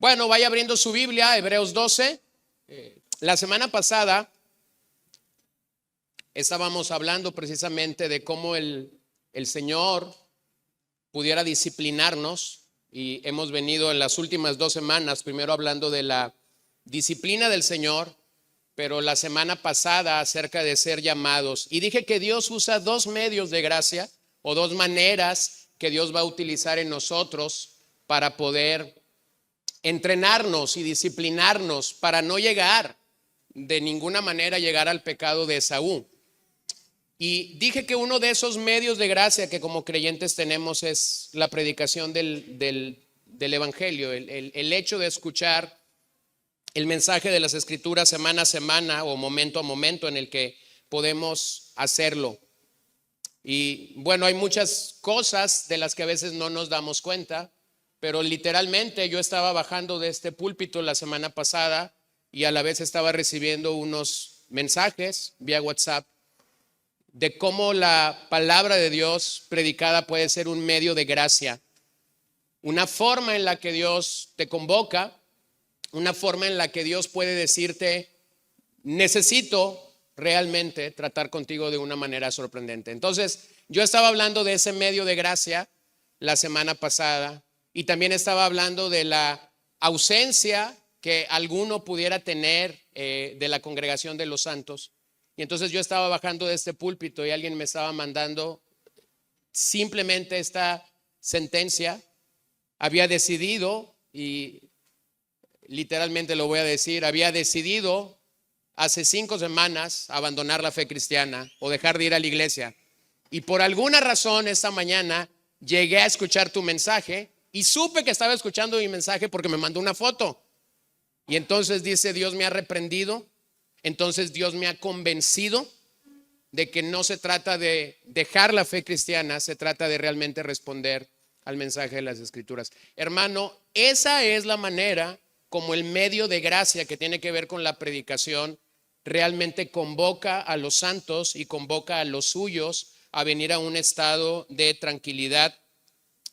Bueno, vaya abriendo su Biblia, Hebreos 12. La semana pasada estábamos hablando precisamente de cómo el Señor pudiera disciplinarnos, y hemos venido en las últimas 2 semanas primero hablando de la disciplina del Señor, pero la semana pasada acerca de ser llamados. Y dije que Dios usa 2 medios de gracia o 2 maneras que Dios va a utilizar en nosotros para poder entrenarnos y disciplinarnos para no llegar de ninguna manera llegar al pecado de Esaú. Y dije que uno de esos medios de gracia que como creyentes tenemos es la predicación del Evangelio, el hecho de escuchar el mensaje de las Escrituras semana a semana o momento a momento en el que podemos hacerlo. Y bueno, hay muchas cosas de las que a veces no nos damos cuenta, pero literalmente yo estaba bajando de este púlpito la semana pasada y a la vez estaba recibiendo unos mensajes vía WhatsApp de cómo la palabra de Dios predicada puede ser un medio de gracia, una forma en la que Dios te convoca, una forma en la que Dios puede decirte: necesito realmente tratar contigo de una manera sorprendente. Entonces, yo estaba hablando de ese medio de gracia la semana pasada y también estaba hablando de la ausencia que alguno pudiera tener de la congregación de los santos. Y entonces yo estaba bajando de este púlpito y alguien me estaba mandando simplemente esta sentencia: había decidido, y literalmente lo voy a decir, había decidido hace 5 semanas abandonar la fe cristiana o dejar de ir a la iglesia. Y por alguna razón esta mañana llegué a escuchar tu mensaje y supe que estaba escuchando mi mensaje porque me mandó una foto. Y entonces dice: Dios me ha reprendido, entonces Dios me ha convencido de que no se trata de dejar la fe cristiana, se trata de realmente responder al mensaje de las Escrituras. Hermano, esa es la manera como el medio de gracia que tiene que ver con la predicación realmente convoca a los santos y convoca a los suyos a venir a un estado de tranquilidad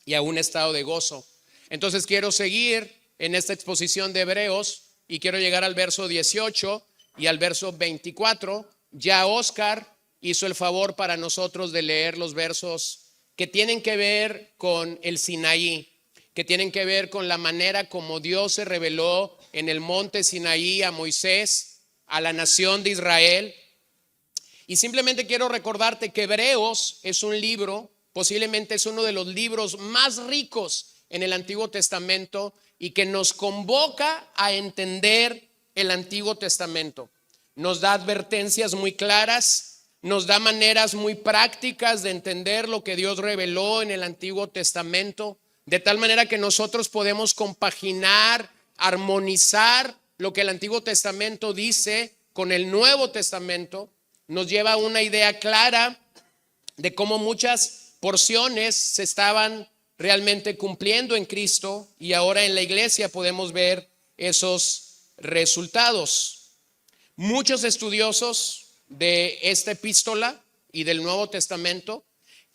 y a un estado de gozo. Entonces quiero seguir en esta exposición de Hebreos y quiero llegar al verso 18 y al verso 24. Ya Oscar hizo el favor para nosotros de leer los versos que tienen que ver con el Sinaí, que tienen que ver con la manera como Dios se reveló en el monte Sinaí a Moisés, a la nación de Israel. Y simplemente quiero recordarte que Hebreos es un libro, posiblemente es uno de los libros más ricos en el Antiguo Testamento y que nos convoca a entender el Antiguo Testamento. Nos da advertencias muy claras, nos da maneras muy prácticas de entender lo que Dios reveló en el Antiguo Testamento, de tal manera que nosotros podemos compaginar, armonizar lo que el Antiguo Testamento dice con el Nuevo Testamento. Nos lleva a una idea clara de cómo muchas porciones se estaban realmente cumpliendo en Cristo y ahora en la iglesia podemos ver esos resultados. Muchos estudiosos de esta epístola y del Nuevo Testamento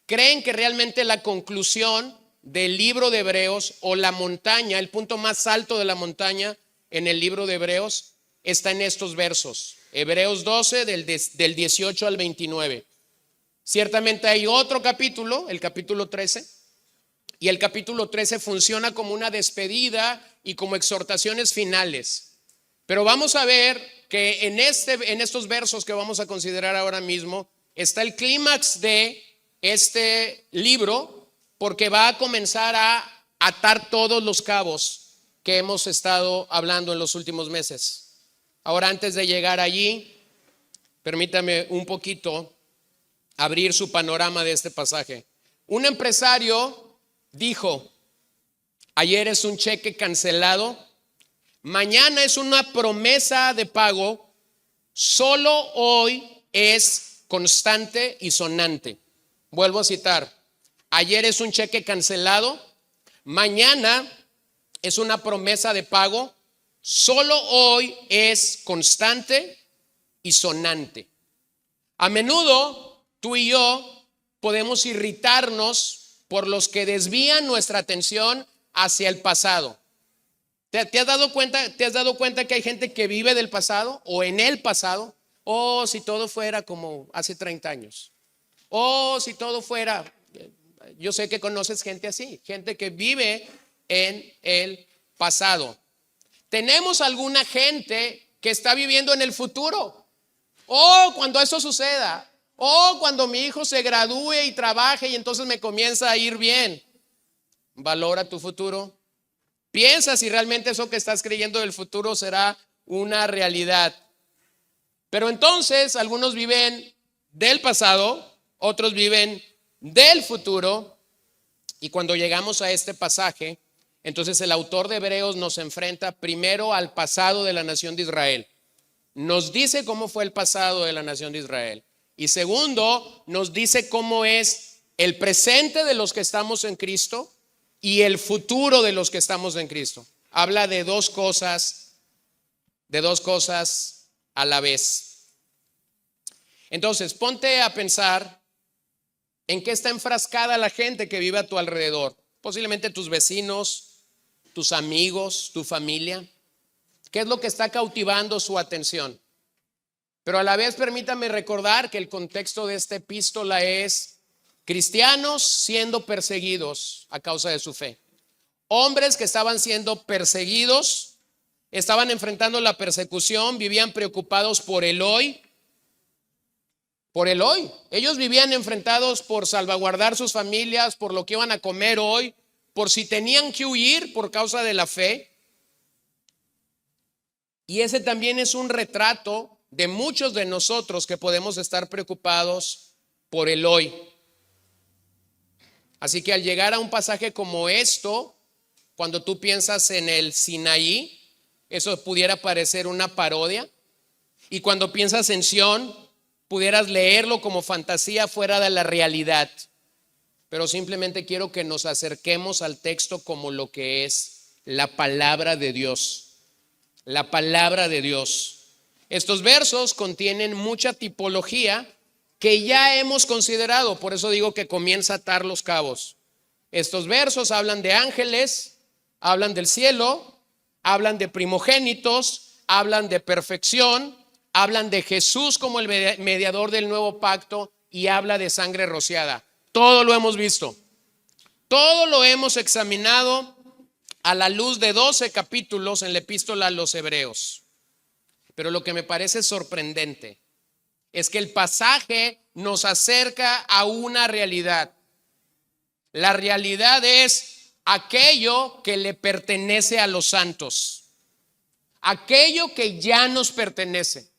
creen que realmente la conclusión del libro de Hebreos o la montaña, el punto más alto de la montaña en el libro de Hebreos está en estos versos, Hebreos 12 del 18 al 29. Ciertamente hay otro capítulo, el capítulo 13, y el capítulo 13 funciona como una despedida y como exhortaciones finales. Pero vamos a ver que en estos versos que vamos a considerar ahora mismo está el clímax de este libro, porque va a comenzar a atar todos los cabos que hemos estado hablando en los últimos meses. Ahora, antes de llegar allí, permítame un poquito abrir su panorama de este pasaje. Un empresario dijo: ayer es un cheque cancelado, mañana es una promesa de pago, solo hoy es constante y sonante. Vuelvo a citar: ayer es un cheque cancelado, mañana es una promesa de pago, solo hoy es constante y sonante. A menudo tú y yo podemos irritarnos por los que desvían nuestra atención hacia el pasado. ¿Te has dado cuenta? ¿Te has dado cuenta que hay gente que vive del pasado o en el pasado? Oh, si todo fuera como hace 30 años. Oh, si todo fuera. Yo sé que conoces gente así, gente que vive en el pasado. Tenemos alguna gente que está viviendo en el futuro. Oh, cuando eso suceda. Oh, cuando mi hijo se gradúe y trabaje y entonces me comienza a ir bien. Valora tu futuro. Piensa si realmente eso que estás creyendo del futuro será una realidad. Pero entonces algunos viven del pasado, otros viven del futuro. Y cuando llegamos a este pasaje, entonces el autor de Hebreos nos enfrenta primero al pasado de la nación de Israel. Nos dice cómo fue el pasado de la nación de Israel. Y segundo, nos dice cómo es el presente de los que estamos en Cristo y el futuro de los que estamos en Cristo. Habla de dos cosas a la vez. Entonces, ponte a pensar en qué está enfrascada la gente que vive a tu alrededor. Posiblemente tus vecinos, tus amigos, tu familia. ¿Qué es lo que está cautivando su atención? Pero a la vez permítame recordar que el contexto de esta epístola es cristianos siendo perseguidos a causa de su fe. Hombres que estaban siendo perseguidos, estaban enfrentando la persecución, vivían preocupados por el hoy. Por el hoy. Ellos vivían enfrentados por salvaguardar sus familias, por lo que iban a comer hoy, por si tenían que huir por causa de la fe. Y ese también es un retrato de muchos de nosotros que podemos estar preocupados por el hoy. Así que al llegar a un pasaje como esto, cuando tú piensas en el Sinaí, eso pudiera parecer una parodia. Y cuando piensas en Sión, pudieras leerlo como fantasía fuera de la realidad. Pero simplemente quiero que nos acerquemos al texto como lo que es la palabra de Dios. La palabra de Dios. Estos versos contienen mucha tipología que ya hemos considerado, por eso digo que comienza a atar los cabos. Estos versos hablan de ángeles, hablan del cielo, hablan de primogénitos, hablan de perfección, hablan de Jesús como el mediador del nuevo pacto y habla de sangre rociada. Todo lo hemos visto, todo lo hemos examinado a la luz de 12 capítulos en la epístola a los Hebreos. Pero lo que me parece sorprendente es que el pasaje nos acerca a una realidad. La realidad es aquello que le pertenece a los santos, aquello que ya nos pertenece.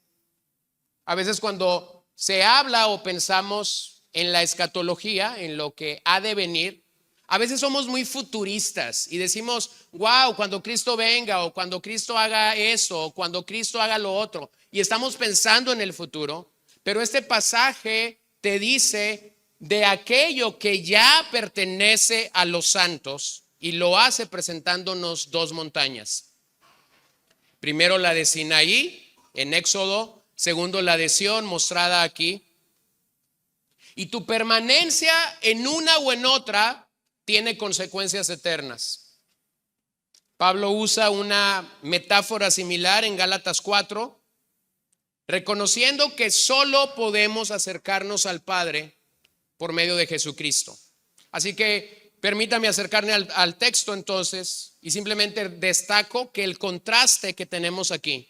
A veces cuando se habla o pensamos en la escatología, en lo que ha de venir, a veces somos muy futuristas y decimos, wow, cuando Cristo venga o cuando Cristo haga eso o cuando Cristo haga lo otro. Y estamos pensando en el futuro, pero este pasaje te dice de aquello que ya pertenece a los santos y lo hace presentándonos dos montañas. Primero la de Sinaí en Éxodo, segundo la de Sión mostrada aquí. Y tu permanencia en una o en otra tiene consecuencias eternas. Pablo usa una metáfora similar en Gálatas 4, reconociendo que solo podemos acercarnos al Padre por medio de Jesucristo. Así que permítame acercarme al texto entonces y simplemente destaco que el contraste que tenemos aquí,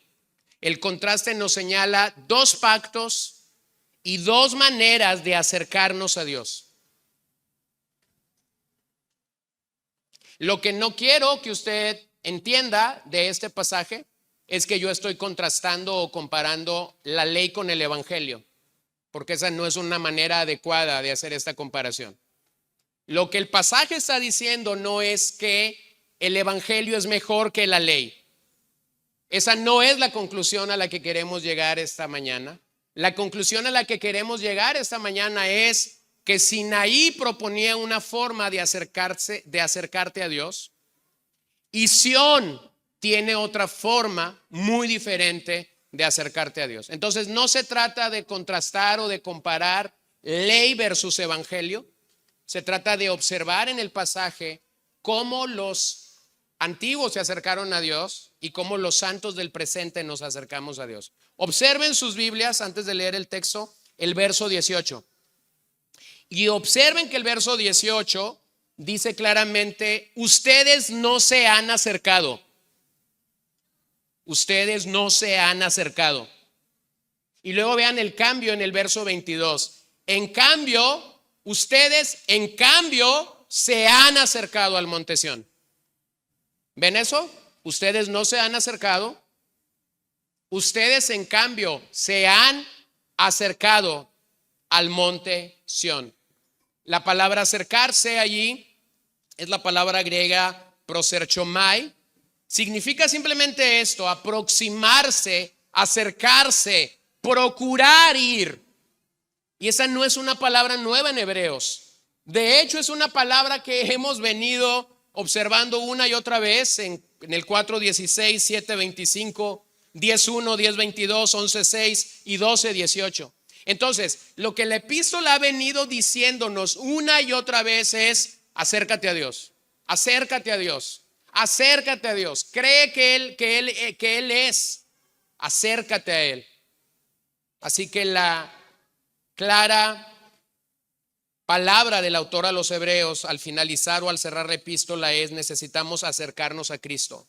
el contraste nos señala dos pactos y dos maneras de acercarnos a Dios. Lo que no quiero que usted entienda de este pasaje es que yo estoy contrastando o comparando la ley con el evangelio, porque esa no es una manera adecuada de hacer esta comparación. Lo que el pasaje está diciendo no es que el evangelio es mejor que la ley. Esa no es la conclusión a la que queremos llegar esta mañana. La conclusión a la que queremos llegar esta mañana es que Sinaí proponía una forma de acercarte a Dios y Sión tiene otra forma muy diferente de acercarte a Dios. Entonces no se trata de contrastar o de comparar ley versus evangelio. Se trata de observar en el pasaje cómo los antiguos se acercaron a Dios y cómo los santos del presente nos acercamos a Dios. Observen sus Biblias antes de leer el texto, el verso 18. Y observen que el verso 18 dice claramente: ustedes no se han acercado. Ustedes no se han acercado. Y luego vean el cambio en el verso 22. En cambio, ustedes se han acercado al monte Sión. ¿Ven eso? Ustedes no se han acercado. Ustedes en cambio se han acercado al monte Sión. La palabra acercarse allí es la palabra griega proserchomai. Significa simplemente esto: aproximarse, acercarse, procurar ir. Y esa no es una palabra nueva en Hebreos. De hecho, es una palabra que hemos venido observando una y otra vez en el 4:16, 7:25, 10:1, 10:22, 11:6 y 12:18. Entonces, lo que la epístola ha venido diciéndonos una y otra vez es: acércate a Dios, acércate a Dios, acércate a Dios. Cree que Él es, acércate a Él. Así que la clara palabra del autor a los Hebreos al finalizar o al cerrar la epístola es: necesitamos acercarnos a Cristo.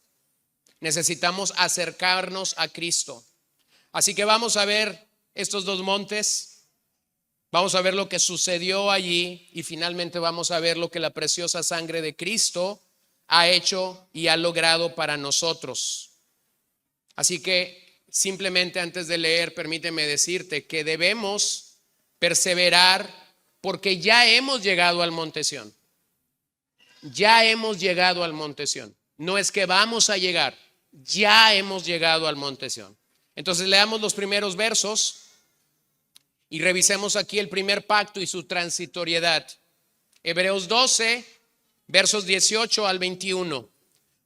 Necesitamos acercarnos a Cristo. Así que vamos a ver estos dos montes, vamos a ver lo que sucedió allí y finalmente vamos a ver lo que la preciosa sangre de Cristo ha hecho y ha logrado para nosotros. Así que simplemente antes de leer, permíteme decirte que debemos perseverar porque ya hemos llegado al monte Sión. Ya hemos llegado al monte Sión. No es que vamos a llegar, ya hemos llegado al monte Sión. Entonces leamos los primeros versos y revisemos aquí el primer pacto y su transitoriedad. Hebreos 12, versos 18 al 21.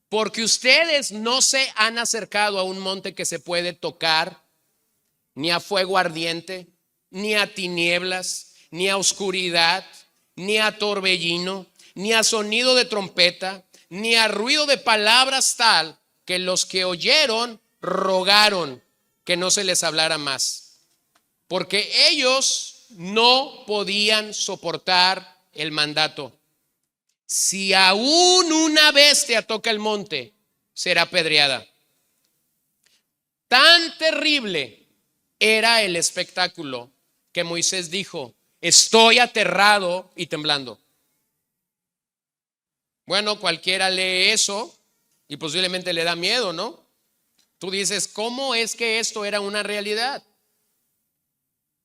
Porque ustedes no se han acercado a un monte que se puede tocar, ni a fuego ardiente, ni a tinieblas, ni a oscuridad, ni a torbellino, ni a sonido de trompeta, ni a ruido de palabras, tal que los que oyeron rogaron que no se les hablara más, porque ellos no podían soportar el mandato. Si aún una bestia toca el monte, será apedreada. Tan terrible era el espectáculo que Moisés dijo: estoy aterrado y temblando. Bueno, cualquiera lee eso y posiblemente le da miedo, ¿no? Tú dices: ¿cómo es que esto era una realidad?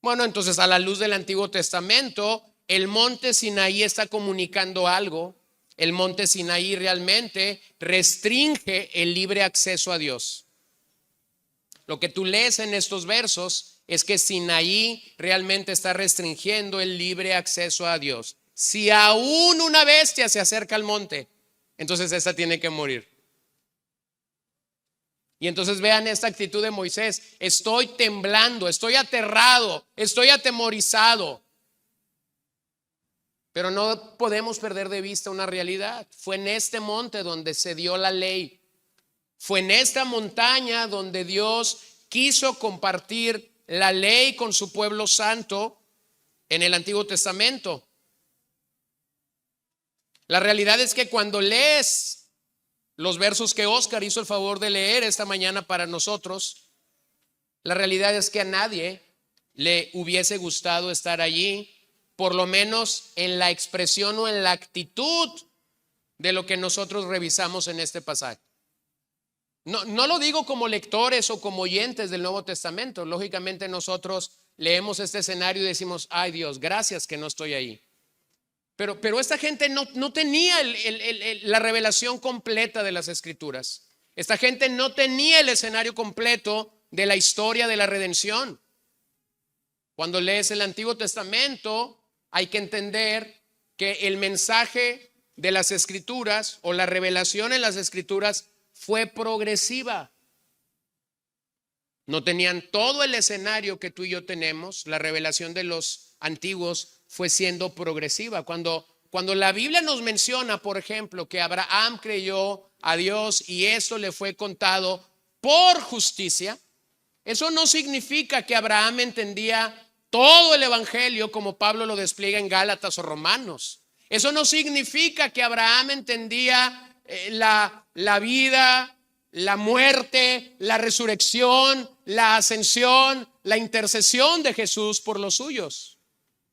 Bueno, entonces a la luz del Antiguo Testamento, el monte Sinaí está comunicando algo. El monte Sinaí realmente restringe el libre acceso a Dios. Lo que tú lees en estos versos es que Sinaí realmente está restringiendo el libre acceso a Dios. Si aún una bestia se acerca al monte, entonces esta tiene que morir. Y entonces vean esta actitud de Moisés: estoy temblando, estoy aterrado, estoy atemorizado. Pero no podemos perder de vista una realidad. Fue en este monte donde se dio la ley. Fue en esta montaña donde Dios quiso compartir la ley con su pueblo santo en el Antiguo Testamento. La realidad es que cuando lees los versos que Oscar hizo el favor de leer esta mañana para nosotros, la realidad es que a nadie le hubiese gustado estar allí, por lo menos en la expresión o en la actitud de lo que nosotros revisamos en este pasaje. No lo digo como lectores o como oyentes del Nuevo Testamento. Lógicamente nosotros leemos este escenario y decimos: ay Dios, gracias que no estoy ahí. Pero esta gente no tenía la revelación completa de las Escrituras. Esta gente no tenía el escenario completo de la historia de la redención. Cuando lees el Antiguo Testamento, hay que entender que el mensaje de las Escrituras o la revelación en las Escrituras fue progresiva. No tenían todo el escenario que tú y yo tenemos. La revelación de los antiguos fue siendo progresiva. Cuando cuando la Biblia nos menciona, por ejemplo, que Abraham creyó a Dios y esto le fue contado por justicia, eso no significa que Abraham entendía todo el evangelio como Pablo lo despliega en Gálatas o Romanos. Eso no significa que Abraham entendía la vida, la muerte, la resurrección, la ascensión, la intercesión de Jesús por los suyos.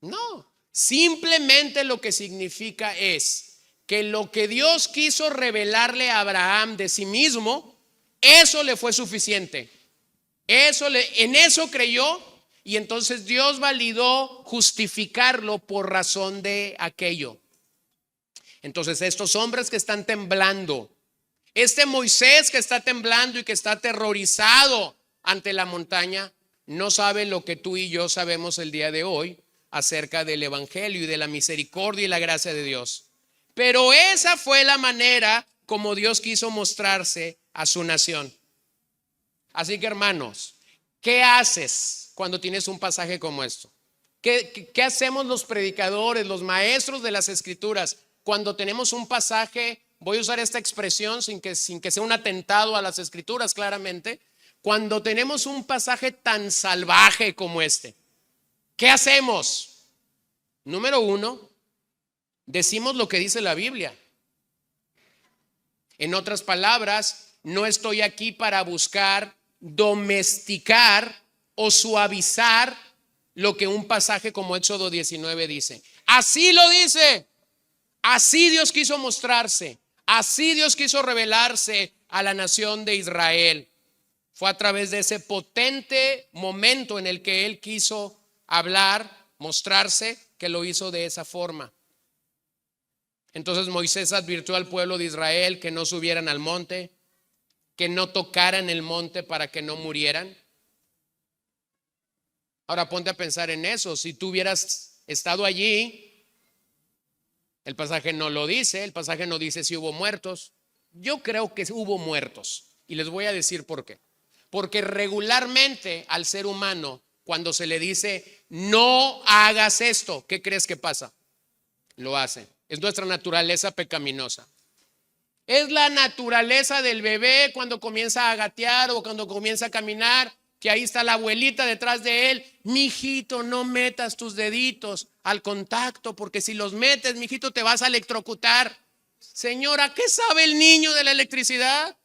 No, simplemente lo que significa es que lo que Dios quiso revelarle a Abraham de sí mismo, eso le fue suficiente. En eso creyó y entonces Dios validó justificarlo por razón de aquello. Entonces estos hombres que están temblando, este Moisés que está temblando y que está aterrorizado ante la montaña, no sabe lo que tú y yo sabemos el día de hoy acerca del evangelio y de la misericordia y la gracia de Dios. Pero esa fue la manera como Dios quiso mostrarse a su nación. Así que, hermanos, ¿qué haces cuando tienes un pasaje como esto? ¿Qué hacemos los predicadores, los maestros de las escrituras cuando tenemos un pasaje? Voy a usar esta expresión sin que sea un atentado a las escrituras, claramente. Cuando tenemos un pasaje tan salvaje como este, ¿qué hacemos? Número uno, decimos lo que dice la Biblia. En otras palabras, no estoy aquí para buscar domesticar o suavizar lo que un pasaje como Éxodo 19 dice. Así lo dice. Así Dios quiso mostrarse. Así Dios quiso revelarse a la nación de Israel. Fue a través de ese potente momento en el que Él quiso hablar, mostrarse, que lo hizo de esa forma. Entonces Moisés advirtió al pueblo de Israel que no subieran al monte, que no tocaran el monte para que no murieran. Ahora ponte a pensar en eso. Si tú hubieras estado allí, el pasaje no lo dice, el pasaje no dice si hubo muertos. Yo creo que hubo muertos y les voy a decir por qué. Porque regularmente al ser humano, cuando se le dice no hagas esto, ¿qué crees que pasa? Lo hace. Es nuestra naturaleza pecaminosa. Es la naturaleza del bebé cuando comienza a gatear o cuando comienza a caminar, que ahí está la abuelita detrás de él. Mijito, no metas tus deditos al contacto, porque si los metes, mijito, te vas a electrocutar. Señora, ¿qué sabe el niño de la electricidad?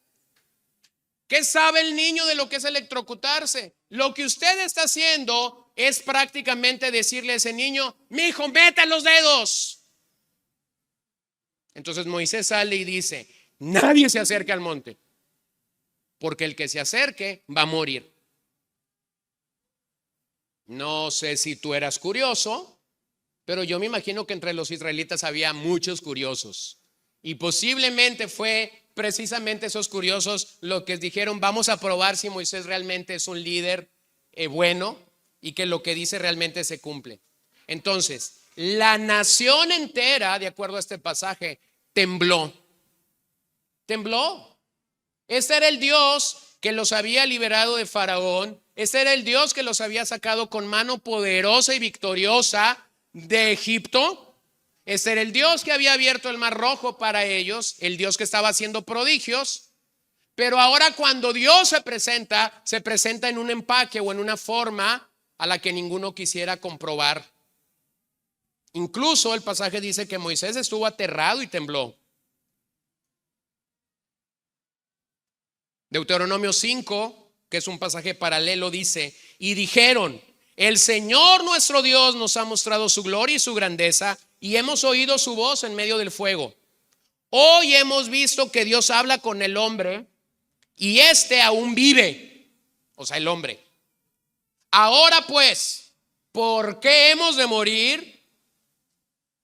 ¿Qué sabe el niño de lo que es electrocutarse? Lo que usted está haciendo es prácticamente decirle a ese niño: mijo, meta los dedos. Entonces Moisés sale y dice: nadie se acerque al monte, porque el que se acerque va a morir. No sé si tú eras curioso, pero yo me imagino que entre los israelitas había muchos curiosos. Y posiblemente fue precisamente esos curiosos los que dijeron: vamos a probar si Moisés realmente es un líder bueno y que lo que dice realmente se cumple. Entonces, la nación entera, de acuerdo a este pasaje, tembló. Tembló. Este era el Dios que los había liberado de Faraón. Este era el Dios que los había sacado con mano poderosa y victoriosa de Egipto. Este era el Dios que había abierto el mar rojo para ellos, el Dios que estaba haciendo prodigios. Pero ahora cuando Dios se presenta en un empaque o en una forma a la que ninguno quisiera comprobar. Incluso el pasaje dice que Moisés estuvo aterrado y tembló. Deuteronomio 5, que es un pasaje paralelo, dice: y dijeron: el Señor nuestro Dios nos ha mostrado su gloria y su grandeza, y hemos oído su voz en medio del fuego. Hoy hemos visto que Dios habla con el hombre y éste aún vive, o sea, el hombre. Ahora pues, ¿por qué hemos de morir?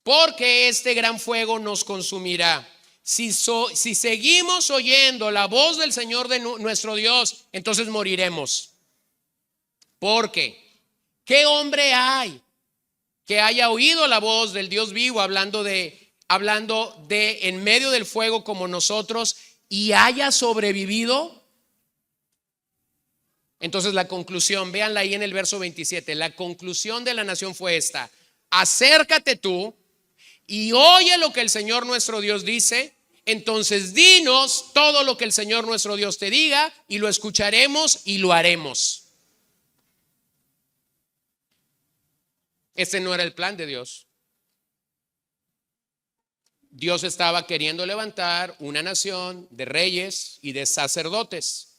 Porque este gran fuego nos consumirá. Si seguimos oyendo la voz del Señor de nuestro Dios, entonces moriremos. Porque ¿qué hombre hay que haya oído la voz del Dios vivo hablando de en medio del fuego como nosotros y haya sobrevivido? Entonces la conclusión, véanla ahí en el verso 27, la conclusión de la nación fue esta: acércate tú y oye lo que el Señor nuestro Dios dice, entonces dinos todo lo que el Señor nuestro Dios te diga y lo escucharemos y lo haremos. Este no era el plan de Dios. Dios estaba queriendo levantar una nación de reyes y de sacerdotes.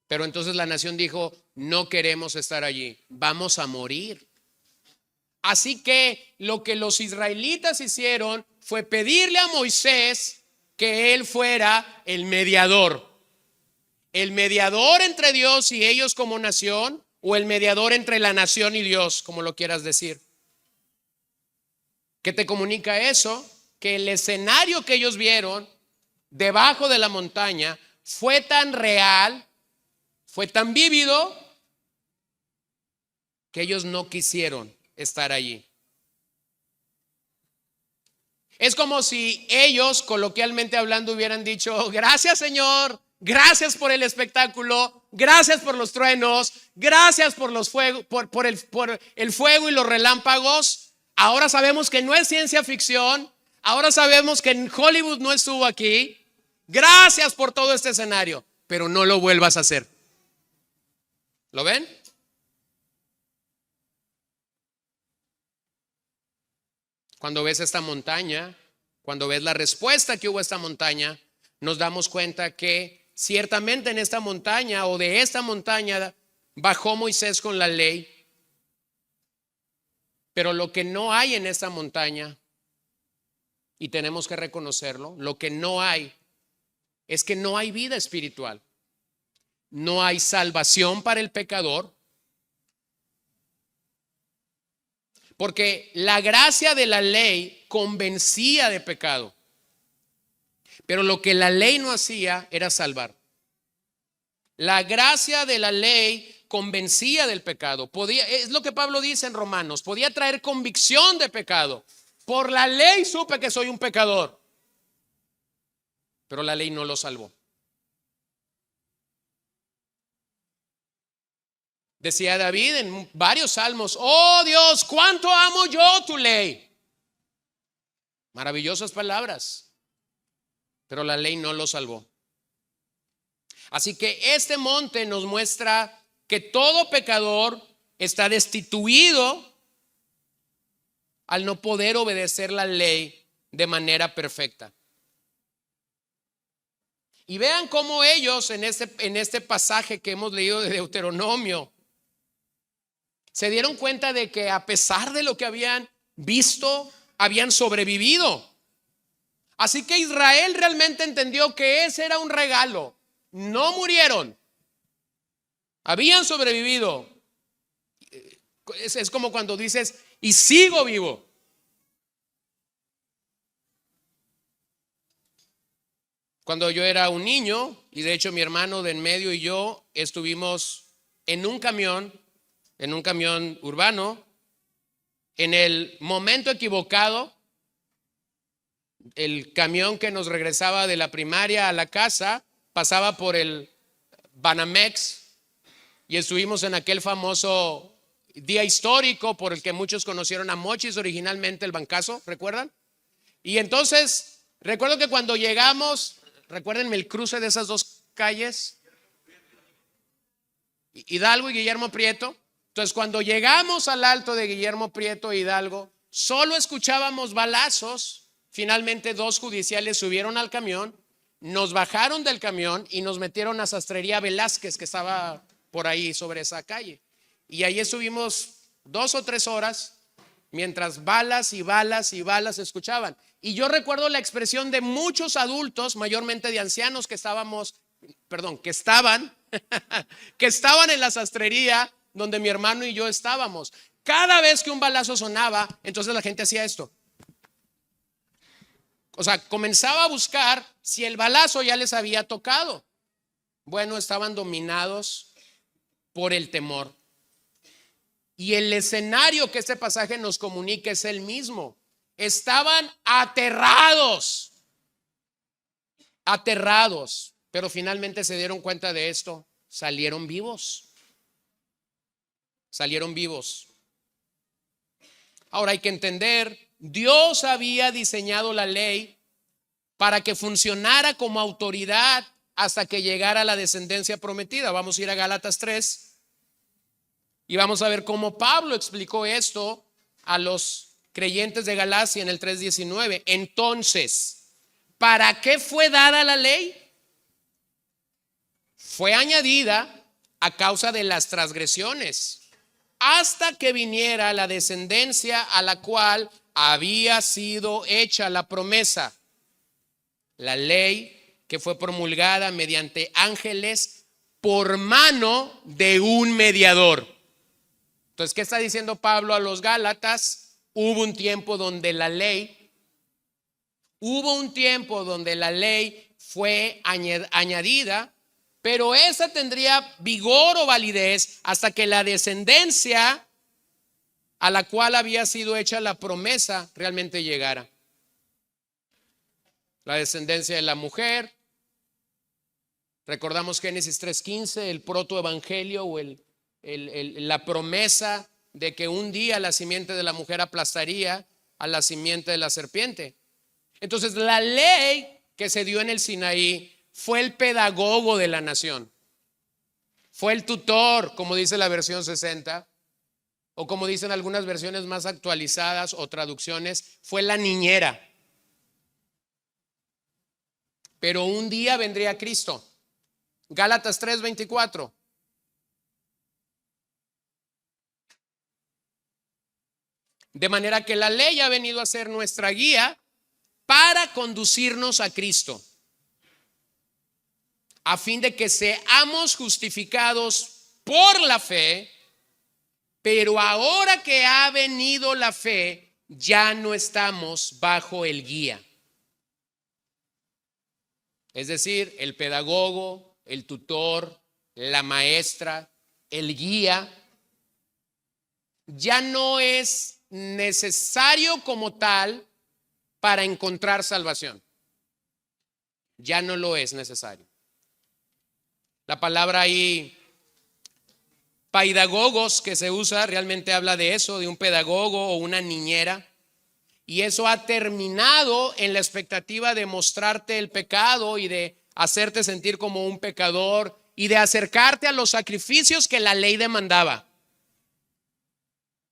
Pero entonces la nación dijo, no queremos estar allí, vamos a morir. Así que lo que los israelitas hicieron fue pedirle a Moisés que él fuera el mediador entre Dios y ellos como nación, o el mediador entre la nación y Dios, como lo quieras decir. ¿Qué te comunica eso? Que el escenario que ellos vieron debajo de la montaña fue tan real, fue tan vívido, que ellos no quisieron estar allí. Es como si ellos, coloquialmente hablando, hubieran dicho, gracias Señor, gracias por el espectáculo, gracias por los truenos, gracias por los fuegos, por el fuego y los relámpagos. Ahora sabemos que no es ciencia ficción, ahora sabemos que en Hollywood no estuvo aquí. Gracias por todo este escenario, pero no lo vuelvas a hacer. ¿Lo ven? Cuando ves esta montaña, cuando ves la respuesta que hubo a esta montaña, nos damos cuenta que ciertamente en esta montaña o de esta montaña bajó Moisés con la ley. Pero lo que no hay en esta montaña, y tenemos que reconocerlo, lo que no hay es que no hay vida espiritual. No hay salvación para el pecador. Porque la gracia de la ley convencía de pecado. Pero lo que la ley no hacía era salvar. La gracia de la ley convencía del pecado. Es lo que Pablo dice en Romanos, podía traer convicción de pecado. Por la ley supe que soy un pecador. Pero la ley no lo salvó. Decía David en varios salmos, oh Dios, cuánto amo yo tu ley. Maravillosas palabras, pero la ley no lo salvó. Así que este monte nos muestra que todo pecador está destituido al no poder obedecer la ley de manera perfecta. Y vean cómo ellos en este pasaje que hemos leído de Deuteronomio se dieron cuenta de que a pesar de lo que habían visto, habían sobrevivido. Así que Israel realmente entendió que ese era un regalo. No murieron, habían sobrevivido. Es como cuando dices, y sigo vivo. Cuando yo era un niño, y de hecho mi hermano de en medio y yo estuvimos en un camión urbano, en el momento equivocado, el camión que nos regresaba de la primaria a la casa pasaba por el Banamex y estuvimos en aquel famoso día histórico por el que muchos conocieron a Mochis, originalmente el bancazo, ¿recuerdan? Y entonces, recuerdo que cuando llegamos, recuérdenme el cruce de esas dos calles, Hidalgo y Guillermo Prieto. Entonces, cuando llegamos al alto de Guillermo Prieto e Hidalgo, solo escuchábamos balazos. Finalmente, dos judiciales subieron al camión, nos bajaron del camión y nos metieron a Sastrería Velázquez, que estaba por ahí sobre esa calle. Y ahí estuvimos 2 o 3 horas mientras balas y balas y balas se escuchaban. Y yo recuerdo la expresión de muchos adultos, mayormente de ancianos que estaban en la sastrería donde mi hermano y yo estábamos. Cada vez que un balazo sonaba, entonces la gente hacía esto. O sea, comenzaba a buscar si el balazo ya les había tocado. Bueno, estaban dominados por el temor. Y el escenario que este pasaje nos comunica es el mismo. Estaban aterrados, pero finalmente se dieron cuenta de esto, salieron vivos. Ahora hay que entender, Dios había diseñado la ley para que funcionara como autoridad hasta que llegara la descendencia prometida. Vamos a ir a Gálatas 3 y vamos a ver cómo Pablo explicó esto a los creyentes de Galacia en el 3:19. Entonces, ¿para qué fue dada la ley? Fue añadida a causa de las transgresiones, hasta que viniera la descendencia a la cual había sido hecha la promesa. La ley que fue promulgada mediante ángeles por mano de un mediador. Entonces, ¿qué está diciendo Pablo a los Gálatas? Hubo un tiempo donde la ley fue añadida, pero esa tendría vigor o validez hasta que la descendencia a la cual había sido hecha la promesa realmente llegara. La descendencia de la mujer. Recordamos Génesis 3:15, el protoevangelio o la promesa de que un día la simiente de la mujer aplastaría a la simiente de la serpiente. Entonces, la ley que se dio en el Sinaí fue el pedagogo de la nación. Fue el tutor, como dice la versión 60, o como dicen algunas versiones más actualizadas o traducciones, fue la niñera. Pero un día vendría Cristo. Gálatas 3:24. De manera que la ley ha venido a ser nuestra guía para conducirnos a Cristo, a fin de que seamos justificados por la fe. Pero ahora que ha venido la fe, ya no estamos bajo el guía. Es decir, el pedagogo, el tutor, la maestra, el guía, ya no es necesario como tal para encontrar salvación. Ya no lo es necesario. La palabra ahí, paidagogos, que se usa, realmente habla de eso, de un pedagogo o una niñera. Y eso ha terminado en la expectativa de mostrarte el pecado y de hacerte sentir como un pecador y de acercarte a los sacrificios que la ley demandaba.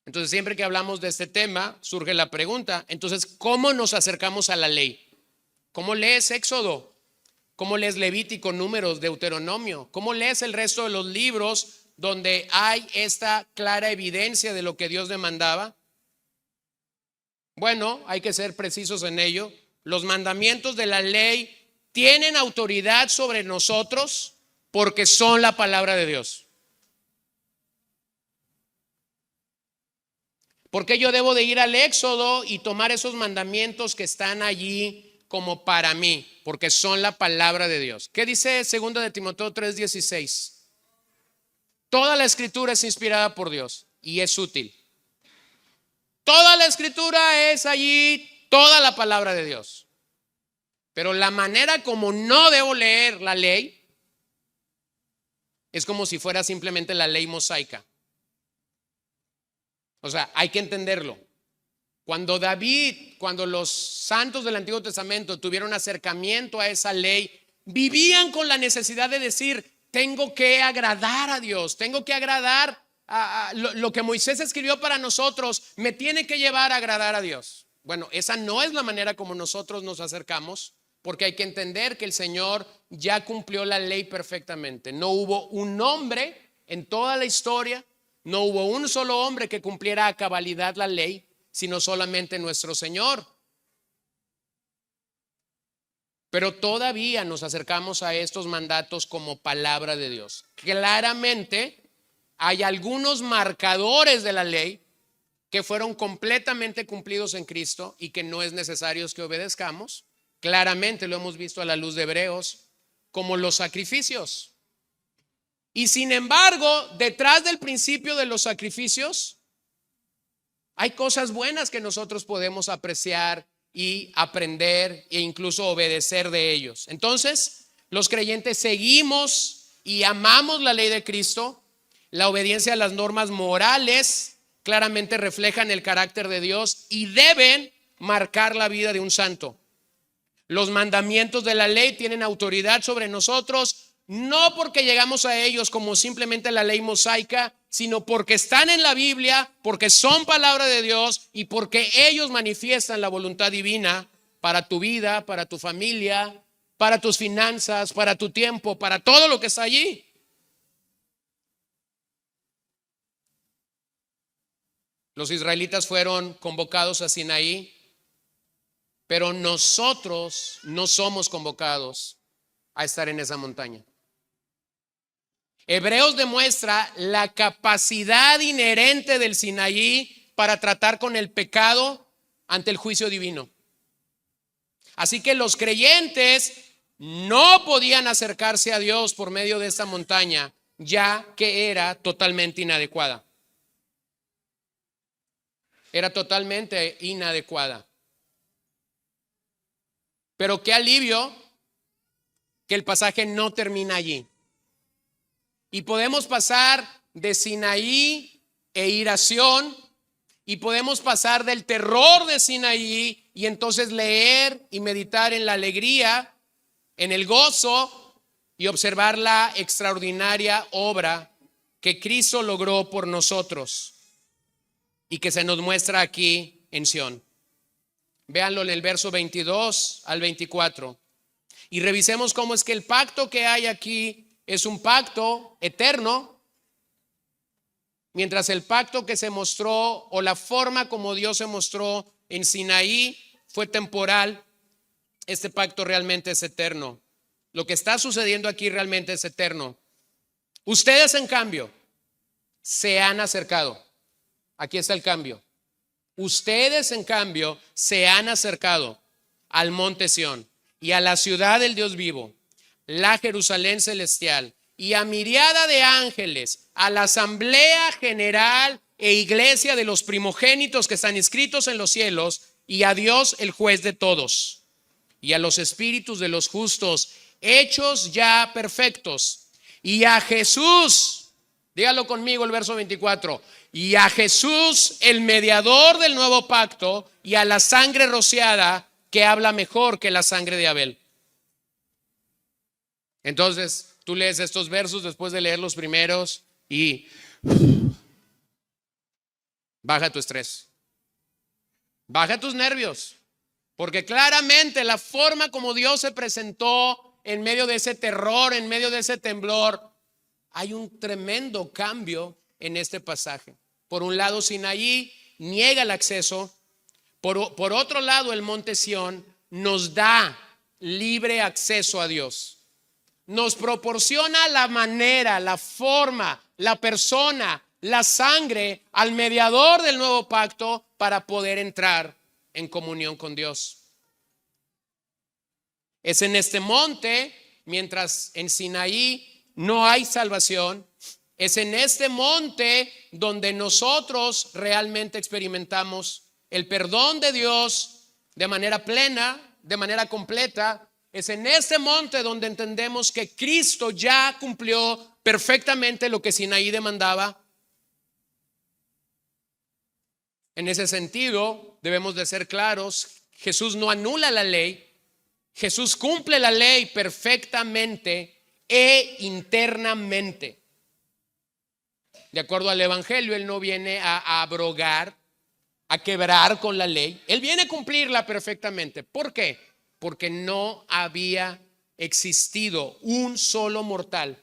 Entonces, siempre que hablamos de este tema, surge la pregunta, entonces, ¿cómo nos acercamos a la ley? ¿Cómo lees Éxodo? ¿Cómo lees Levítico, Números, Deuteronomio? ¿Cómo lees el resto de los libros donde hay esta clara evidencia de lo que Dios demandaba? Bueno, hay que ser precisos en ello. Los mandamientos de la ley tienen autoridad sobre nosotros porque son la palabra de Dios. ¿Por qué yo debo de ir al Éxodo y tomar esos mandamientos que están allí como para mí? Porque son la palabra de Dios. ¿Qué dice 2 de Timoteo 3:16? Toda la escritura es inspirada por Dios y es útil. Toda la escritura es allí, toda la palabra de Dios. Pero la manera como no debo leer la ley es como si fuera simplemente la ley mosaica. O sea, hay que entenderlo. Cuando los santos del Antiguo Testamento tuvieron acercamiento a esa ley, vivían con la necesidad de decir, tengo que agradar a Dios, tengo que agradar a lo que Moisés escribió para nosotros, me tiene que llevar a agradar a Dios. Bueno, esa no es la manera como nosotros nos acercamos, porque hay que entender que el Señor ya cumplió la ley perfectamente. No hubo un hombre en toda la historia, no hubo un solo hombre que cumpliera a cabalidad la ley, sino solamente nuestro Señor. Pero todavía nos acercamos a estos mandatos como palabra de Dios. Claramente hay algunos marcadores de la ley que fueron completamente cumplidos en Cristo y que no es necesario que obedezcamos. Claramente lo hemos visto a la luz de Hebreos, como los sacrificios. Y sin embargo, detrás del principio de los sacrificios, hay cosas buenas que nosotros podemos apreciar y aprender e incluso obedecer de ellos. Entonces, los creyentes seguimos y amamos la ley de Cristo, la obediencia a las normas morales claramente reflejan el carácter de Dios y deben marcar la vida de un santo. Los mandamientos de la ley tienen autoridad sobre nosotros, no porque llegamos a ellos como simplemente la ley mosaica, sino porque están en la Biblia, porque son palabra de Dios y porque ellos manifiestan la voluntad divina para tu vida, para tu familia, para tus finanzas, para tu tiempo, para todo lo que está allí. Los israelitas fueron convocados a Sinaí, pero nosotros no somos convocados a estar en esa montaña. Hebreos demuestra la capacidad inherente del Sinaí para tratar con el pecado ante el juicio divino. Así que los creyentes no podían acercarse a Dios por medio de esta montaña, ya que era totalmente inadecuada. Era totalmente inadecuada. Pero qué alivio que el pasaje no termina allí. Y podemos pasar de Sinaí e ir a Sión, y podemos pasar del terror de Sinaí y entonces leer y meditar en la alegría, en el gozo y observar la extraordinaria obra que Cristo logró por nosotros y que se nos muestra aquí en Sión. Véanlo en el verso 22 al 24 y revisemos cómo es que el pacto que hay aquí es un pacto eterno, mientras el pacto que se mostró o la forma como Dios se mostró en Sinaí fue temporal. Este pacto realmente es eterno. Lo que está sucediendo aquí realmente es eterno. Ustedes, en cambio, se han acercado. Aquí está el cambio. Ustedes, en cambio, se han acercado al monte Sión y a la ciudad del Dios vivo, la Jerusalén celestial, y a miriada de ángeles, a la asamblea general e iglesia de los primogénitos que están inscritos en los cielos, y a Dios el juez de todos, y a los espíritus de los justos hechos ya perfectos, y a Jesús, dígalo conmigo el verso 24, y a Jesús el mediador del nuevo pacto, y a la sangre rociada que habla mejor que la sangre de Abel. Entonces tú lees estos versos después de leer los primeros y baja tu estrés, baja tus nervios, porque claramente la forma como Dios se presentó en medio de ese terror, en medio de ese temblor, hay un tremendo cambio en este pasaje. Por un lado, Sinaí niega el acceso, por otro lado, el monte Sión nos da libre acceso a Dios. Nos proporciona la manera, la forma, la persona, la sangre al mediador del nuevo pacto para poder entrar en comunión con Dios. Es en este monte, mientras en Sinaí no hay salvación, es en este monte donde nosotros realmente experimentamos el perdón de Dios de manera plena, de manera completa. Es en este monte donde entendemos que Cristo ya cumplió perfectamente lo que Sinaí demandaba. En ese sentido, debemos de ser claros, Jesús no anula la ley, Jesús cumple la ley perfectamente e internamente. De acuerdo al Evangelio, Él no viene a abrogar, a quebrar con la ley, Él viene a cumplirla perfectamente. ¿Por qué? Porque no había existido un solo mortal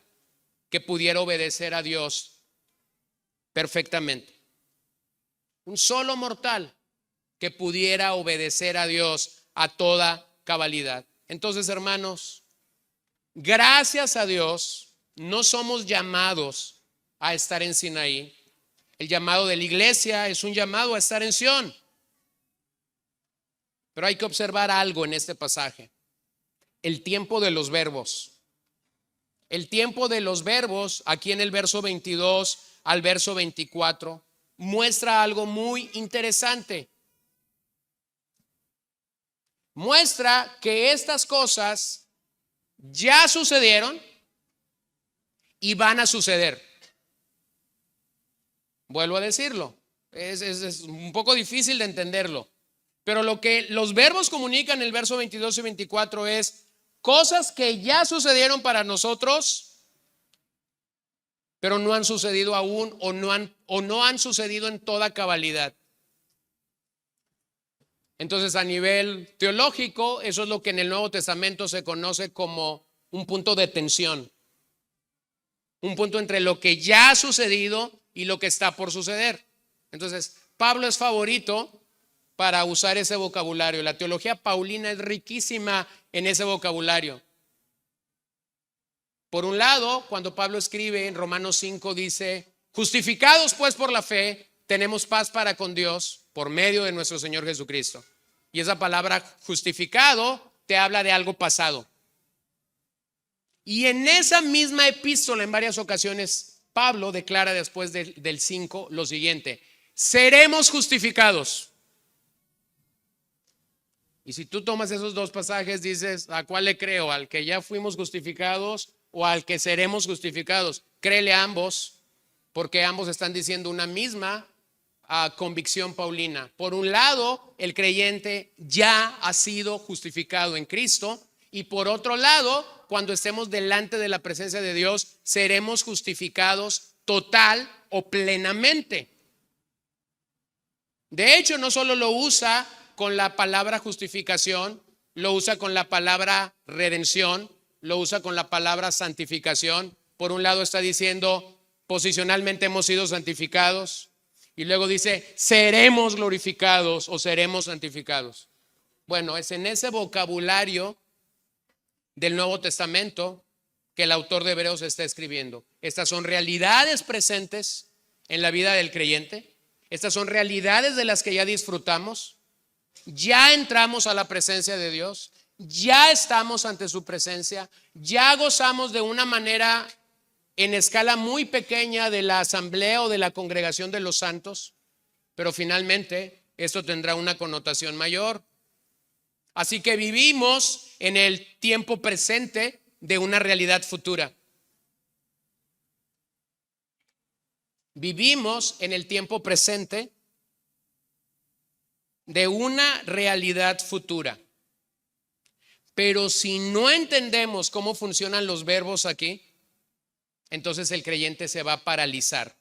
que pudiera obedecer a Dios perfectamente. Un solo mortal que pudiera obedecer a Dios a toda cabalidad. Entonces, hermanos, gracias a Dios, no somos llamados a estar en Sinaí. El llamado de la iglesia es un llamado a estar en Sión. Pero hay que observar algo en este pasaje. El tiempo de los verbos. El tiempo de los verbos, aquí en el verso 22 al verso 24, muestra algo muy interesante. Muestra que estas cosas ya sucedieron y van a suceder. Vuelvo a decirlo. Es un poco difícil de entenderlo. Pero lo que los verbos comunican en el verso 22 y 24 es cosas que ya sucedieron para nosotros, pero no han sucedido aún o no han sucedido en toda cabalidad. Entonces, a nivel teológico, eso es lo que en el Nuevo Testamento se conoce como un punto de tensión. Un punto entre lo que ya ha sucedido y lo que está por suceder. Entonces, Pablo es favorito para usar ese vocabulario. La teología paulina es riquísima en ese vocabulario. Por un lado, cuando Pablo escribe en Romanos 5, dice: justificados pues por la fe, tenemos paz para con Dios por medio de nuestro Señor Jesucristo. Y esa palabra justificado te habla de algo pasado. Y en esa misma epístola, en varias ocasiones, Pablo declara después del 5 lo siguiente: seremos justificados. Y si tú tomas esos dos pasajes, dices: ¿a cuál le creo? ¿Al que ya fuimos justificados o al que seremos justificados? Créele a ambos, porque ambos están diciendo una misma convicción paulina. Por un lado, el creyente ya ha sido justificado en Cristo, y por otro lado, cuando estemos delante de la presencia de Dios, seremos justificados total o plenamente. De hecho, no solo lo usa con la palabra justificación, lo usa con la palabra redención, lo usa con la palabra santificación. Por un lado está diciendo posicionalmente hemos sido santificados, y luego dice seremos glorificados o seremos santificados. Bueno, es en ese vocabulario del Nuevo Testamento que el autor de Hebreos está escribiendo. Estas son realidades presentes en la vida del creyente. Estas son realidades de las que ya disfrutamos. Ya entramos a la presencia de Dios, ya estamos ante su presencia, ya gozamos de una manera en escala muy pequeña de la asamblea o de la congregación de los santos, pero finalmente esto tendrá una connotación mayor. Así que vivimos en el tiempo presente de una realidad futura. Vivimos en el tiempo presente de una realidad futura. Pero si no entendemos cómo funcionan los verbos aquí, entonces el creyente se va a paralizar.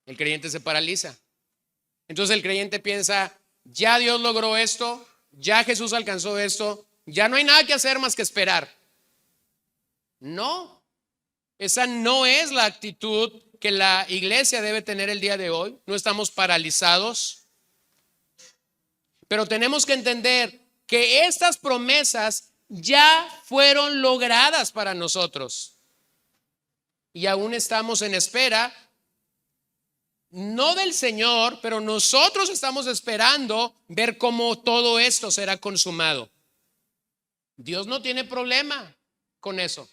El creyente se paraliza. Entonces el creyente piensa: ya Dios logró esto, ya Jesús alcanzó esto, ya no hay nada que hacer más que esperar. No, esa no es la actitud que la iglesia debe tener el día de hoy. No estamos paralizados, pero tenemos que entender que estas promesas ya fueron logradas para nosotros y aún estamos en espera, no del Señor, pero nosotros estamos esperando ver cómo todo esto será consumado. Dios no tiene problema con eso.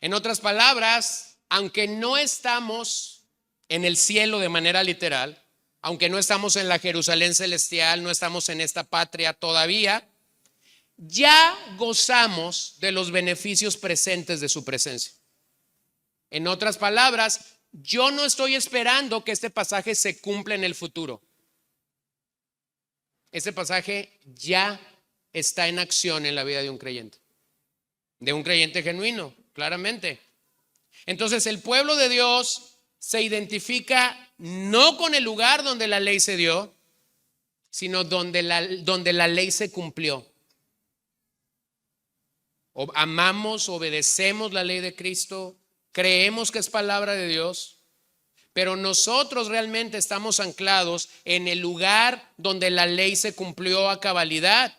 En otras palabras, aunque no estamos en el cielo de manera literal, aunque no estamos en la Jerusalén celestial, no estamos en esta patria todavía, ya gozamos de los beneficios presentes de su presencia. En otras palabras, yo no estoy esperando que este pasaje se cumpla en el futuro. Este pasaje ya está en acción en la vida de un creyente genuino, claramente. Entonces el pueblo de Dios se identifica no con el lugar donde la ley se dio, sino donde la ley se cumplió. Amamos, obedecemos la ley de Cristo, creemos que es palabra de Dios, pero nosotros realmente estamos anclados en el lugar donde la ley se cumplió a cabalidad.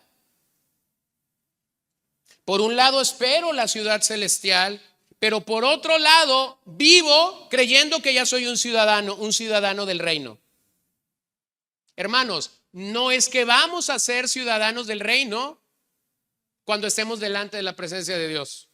Por un lado espero la ciudad celestial, pero por otro lado vivo creyendo que ya soy un ciudadano del reino. Hermanos, no es que vamos a ser ciudadanos del reino cuando estemos delante de la presencia de Dios.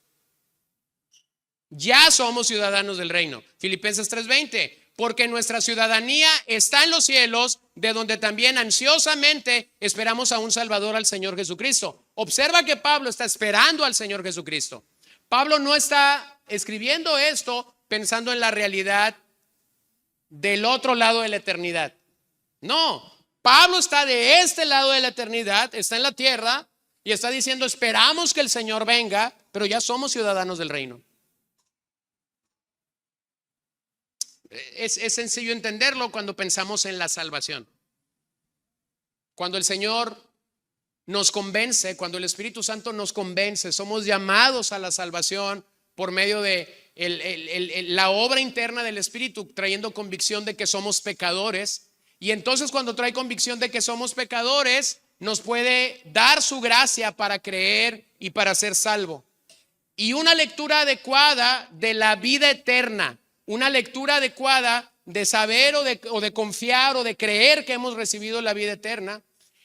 Ya somos ciudadanos del reino. Filipenses 3:20, porque nuestra ciudadanía está en los cielos, de donde también ansiosamente esperamos a un Salvador, al Señor Jesucristo. Observa que Pablo está esperando al Señor Jesucristo. Pablo no está escribiendo esto pensando en la realidad del otro lado de la eternidad. No, Pablo está de este lado de la eternidad, está en la tierra y está diciendo: esperamos que el Señor venga, pero ya somos ciudadanos del reino. Es sencillo entenderlo cuando pensamos en la salvación. Cuando el Señor nos convence, cuando el Espíritu Santo nos convence, somos llamados a la salvación por medio de la obra interna del Espíritu, trayendo convicción de que somos pecadores. Y entonces, cuando trae convicción de que somos pecadores, nos puede dar su gracia para creer y para ser salvo. Y una lectura adecuada de la vida eterna, una lectura adecuada de saber o de confiar o de creer que hemos recibido la vida eterna,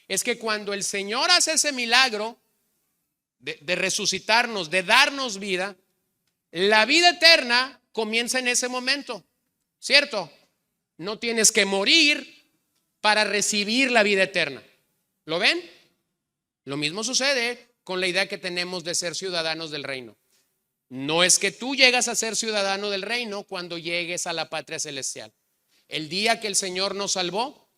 es que cuando el Señor hace ese milagro de resucitarnos, de darnos vida, la vida eterna comienza en ese momento, ¿cierto? No tienes que morir para recibir la vida eterna. ¿Lo ven? Lo mismo sucede con la idea que tenemos de ser ciudadanos del reino. No es que tú llegas a ser ciudadano del reino cuando llegues a la patria celestial. El día que el Señor nos salvó,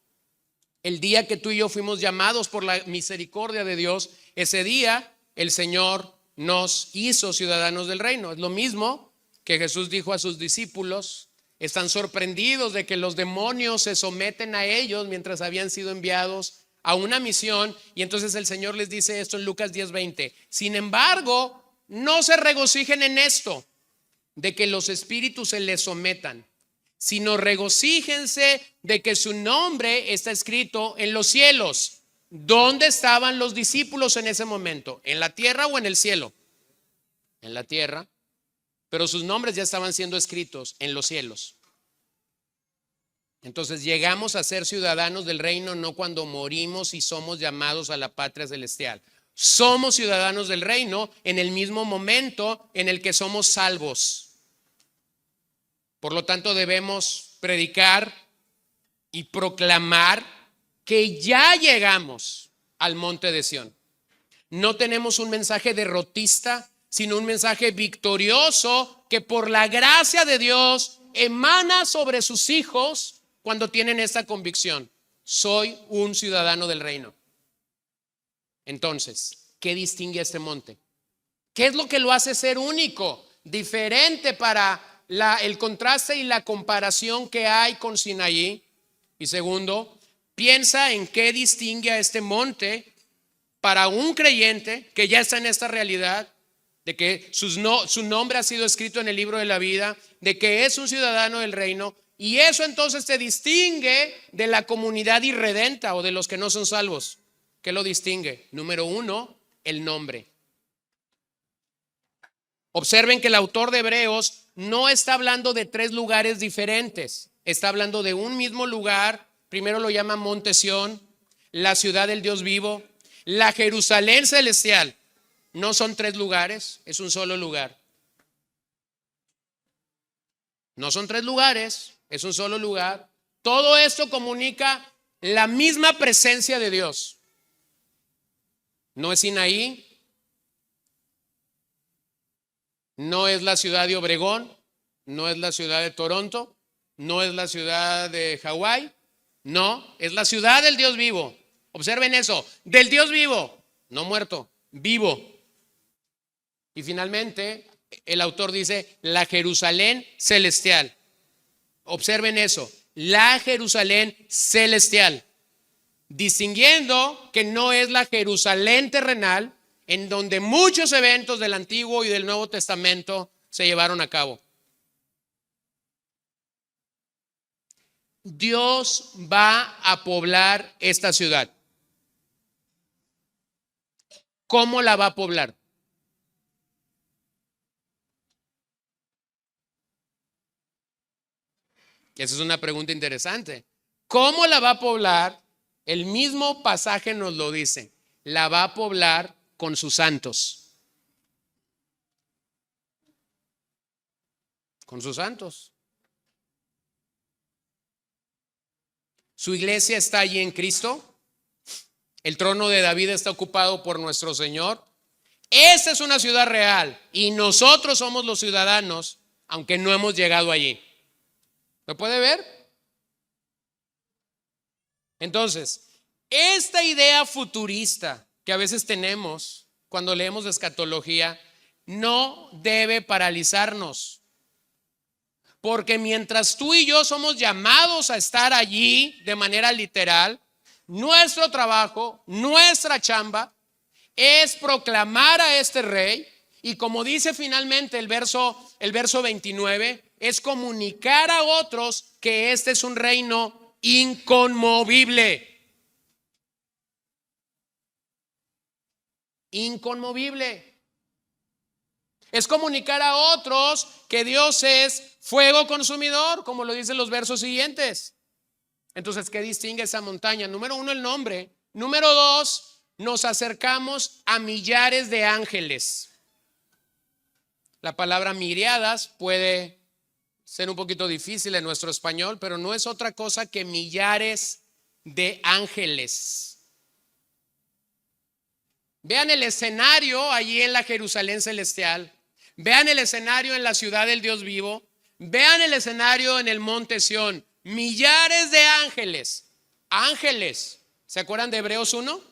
el día que tú y yo fuimos llamados por la misericordia de Dios, ese día el Señor nos hizo ciudadanos del reino. Es lo mismo que Jesús dijo a sus discípulos. Están sorprendidos de que los demonios se someten a ellos mientras habían sido enviados a una misión. Y entonces el Señor les dice esto en Lucas 10:20. Sin embargo, no se regocijen en esto, de que los espíritus se les sometan, sino regocíjense de que su nombre está escrito en los cielos. ¿Dónde estaban los discípulos en ese momento? ¿En la tierra o en el cielo? En la tierra, pero sus nombres ya estaban siendo escritos en los cielos. Entonces llegamos a ser ciudadanos del reino no cuando morimos y somos llamados a la patria celestial. Somos ciudadanos del reino en el mismo momento en el que somos salvos. Por lo tanto, debemos predicar y proclamar que ya llegamos al monte de Sión. No tenemos un mensaje derrotista, sino un mensaje victorioso que por la gracia de Dios emana sobre sus hijos cuando tienen esta convicción: soy un ciudadano del reino. Entonces, ¿qué distingue a este monte? ¿Qué es lo que lo hace ser único, diferente para el contraste y la comparación que hay con Sinaí? Y segundo, piensa en qué distingue a este monte para un creyente que ya está en esta realidad de que su nombre ha sido escrito en el libro de la vida, de que es un ciudadano del reino. Y eso entonces te distingue de la comunidad irredenta o de los que no son salvos. ¿Qué lo distingue? Número uno, el nombre. Observen que el autor de Hebreos no está hablando de tres lugares diferentes. Está hablando de un mismo lugar. Primero lo llama Monte Sión, la ciudad del Dios vivo, la Jerusalén celestial. No son tres lugares, es un solo lugar. No son tres lugares, es un solo lugar. Todo esto comunica la misma presencia de Dios. No es Sinaí, no es la ciudad de Obregón, no es la ciudad de Toronto, no es la ciudad de Hawái, no, es la ciudad del Dios vivo. Observen eso, del Dios vivo, no muerto, vivo. Y finalmente el autor dice la Jerusalén celestial. Observen eso, la Jerusalén celestial, distinguiendo que no es la Jerusalén terrenal en donde muchos eventos del Antiguo y del Nuevo Testamento se llevaron a cabo. Dios va a poblar esta ciudad. ¿Cómo la va a poblar? Esa es una pregunta interesante. ¿Cómo la va a poblar? El mismo pasaje nos lo dice. La va a poblar con sus santos. Con sus santos. Su iglesia está allí en Cristo. El trono de David está ocupado por nuestro Señor. Esta es una ciudad real y nosotros somos los ciudadanos, aunque no hemos llegado allí. ¿Lo puede ver? Entonces, esta idea futurista que a veces tenemos cuando leemos de escatología no debe paralizarnos. Porque mientras tú y yo somos llamados a estar allí de manera literal, nuestro trabajo, nuestra chamba es proclamar a este rey. Y como dice finalmente el verso 29, es comunicar a otros que este es un reino inconmovible. Inconmovible. Es comunicar a otros que Dios es fuego consumidor, como lo dicen los versos siguientes. Entonces, ¿qué distingue esa montaña? Número uno, el nombre. Número dos, nos acercamos a millares de ángeles. La palabra miriadas puede ser un poquito difícil en nuestro español, pero no es otra cosa que millares de ángeles. Vean el escenario allí en la Jerusalén celestial. Vean el escenario en la ciudad del Dios vivo. Vean el escenario en el monte Sión. Millares de ángeles. Ángeles. ¿Se acuerdan de Hebreos 1?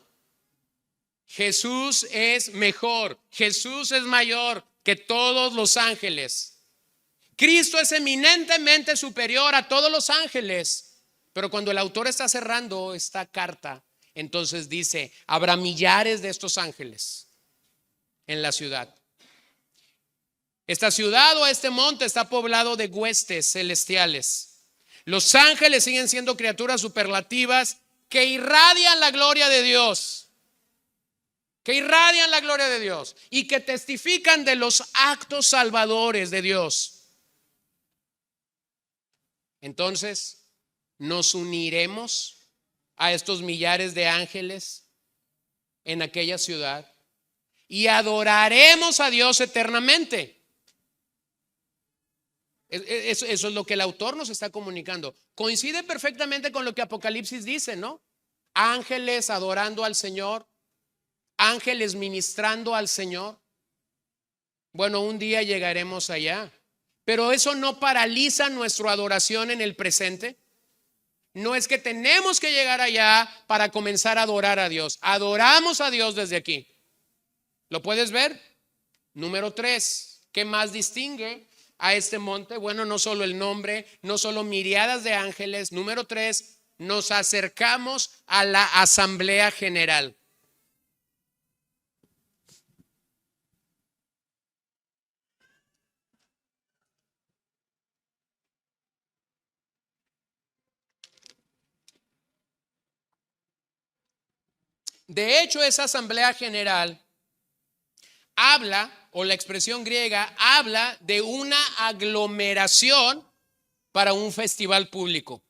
Jesús es mejor. Jesús es mayor que todos los ángeles. Cristo es eminentemente superior a todos los ángeles. Pero cuando el autor está cerrando esta carta, entonces dice, habrá millares de estos ángeles en la ciudad. Esta ciudad o este monte está poblado de huestes celestiales. Los ángeles siguen siendo criaturas superlativas que irradian la gloria de Dios. Que irradian la gloria de Dios y que testifican de los actos salvadores de Dios. Entonces, nos uniremos a estos millares de ángeles en aquella ciudad y adoraremos a Dios eternamente. Eso es lo que el autor nos está comunicando. Coincide perfectamente con lo que Apocalipsis dice, ¿no? Ángeles adorando al Señor, ángeles ministrando al Señor. Bueno, un día llegaremos allá, pero eso no paraliza nuestra adoración en el presente. No es que tenemos que llegar allá para comenzar a adorar a Dios. Adoramos a Dios desde aquí. ¿Lo puedes ver? Número 3, ¿qué más distingue a este monte? Bueno, no solo el nombre, no solo miriadas de ángeles. Número 3, nos acercamos a la asamblea general. De hecho, esa asamblea general habla, o la expresión griega habla de una aglomeración para un festival público.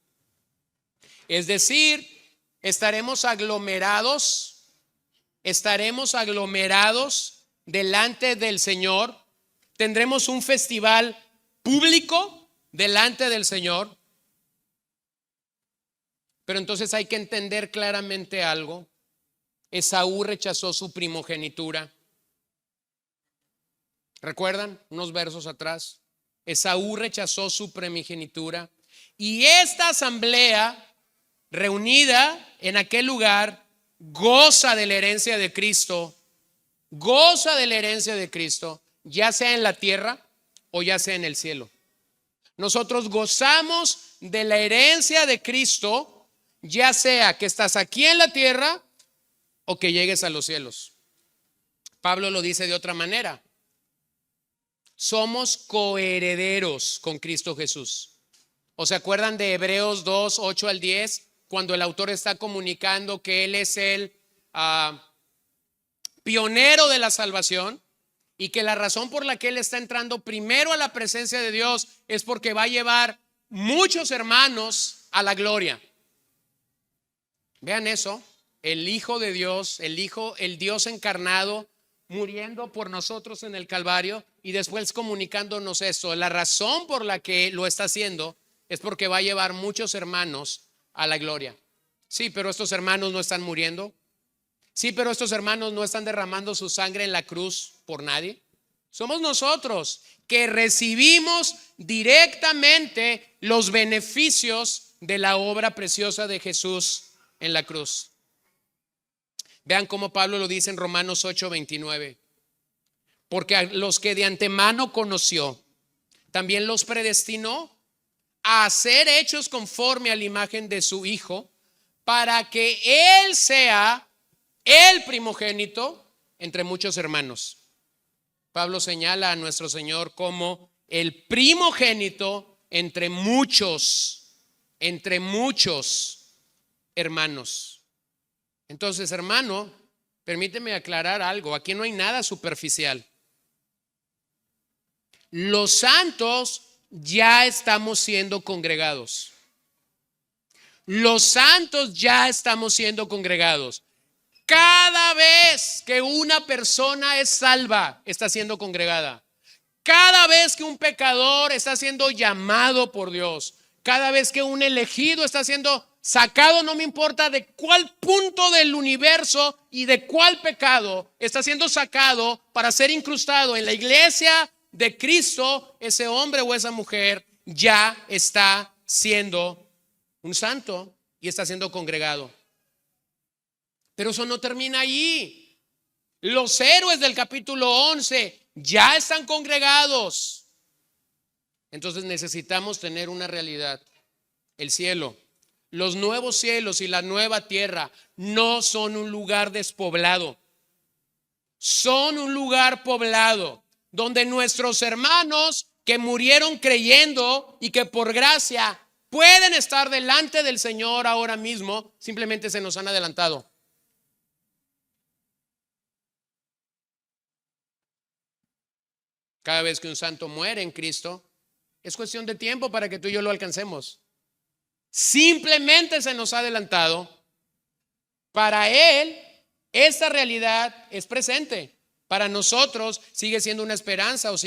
Es decir, estaremos aglomerados delante del Señor. Tendremos un festival público delante del Señor. Pero entonces hay que entender claramente algo. Esaú rechazó su primogenitura. ¿Recuerdan? Unos versos atrás. Esaú rechazó su primogenitura. Y esta asamblea reunida en aquel lugar goza de la herencia de Cristo. Goza de la herencia de Cristo, ya sea en la tierra o ya sea en el cielo. Nosotros gozamos de la herencia de Cristo, ya sea que estás aquí en la tierra o que llegues a los cielos. Pablo lo dice de otra manera. Somos coherederos con Cristo Jesús. ¿O se acuerdan de Hebreos 2, 8 al 10? Cuando el autor está comunicando que Él es el pionero de la salvación y que la razón por la que Él está entrando primero a la presencia de Dios es porque va a llevar muchos hermanos a la gloria. Vean eso. El Hijo de Dios, el Dios encarnado, muriendo por nosotros en el Calvario y después comunicándonos esto. La razón por la que lo está haciendo es porque va a llevar muchos hermanos a la gloria. Sí, pero estos hermanos no están muriendo. Sí, pero estos hermanos no están derramando su sangre en la cruz por nadie. Somos nosotros que recibimos directamente los beneficios de la obra preciosa de Jesús en la cruz. Vean cómo Pablo lo dice en Romanos 8:29. Porque a los que de antemano conoció, también los predestinó a ser hechos conforme a la imagen de su Hijo, para que Él sea el primogénito entre muchos hermanos. Pablo señala a nuestro Señor como el primogénito entre muchos hermanos. Entonces, hermano, permíteme aclarar algo. Aquí no hay nada superficial. Los santos ya estamos siendo congregados. Los santos ya estamos siendo congregados. Cada vez que una persona es salva, está siendo congregada. Cada vez que un pecador está siendo llamado por Dios, cada vez que un elegido está siendo sacado, no me importa de cuál punto del universo y de cuál pecado, está siendo sacado para ser incrustado en la iglesia de Cristo, ese hombre o esa mujer ya está siendo un santo y está siendo congregado. Pero eso no termina allí. Los héroes del capítulo 11 ya están congregados. Entonces necesitamos tener una realidad. El cielo, los nuevos cielos y la nueva tierra no son un lugar despoblado. Son un lugar poblado donde nuestros hermanos que murieron creyendo y que por gracia pueden estar delante del Señor ahora mismo, simplemente se nos han adelantado. Cada vez que un santo muere en Cristo, es cuestión de tiempo para que tú y yo lo alcancemos. Simplemente se nos ha adelantado. Para Él, esta realidad es presente. Para nosotros sigue siendo una esperanza o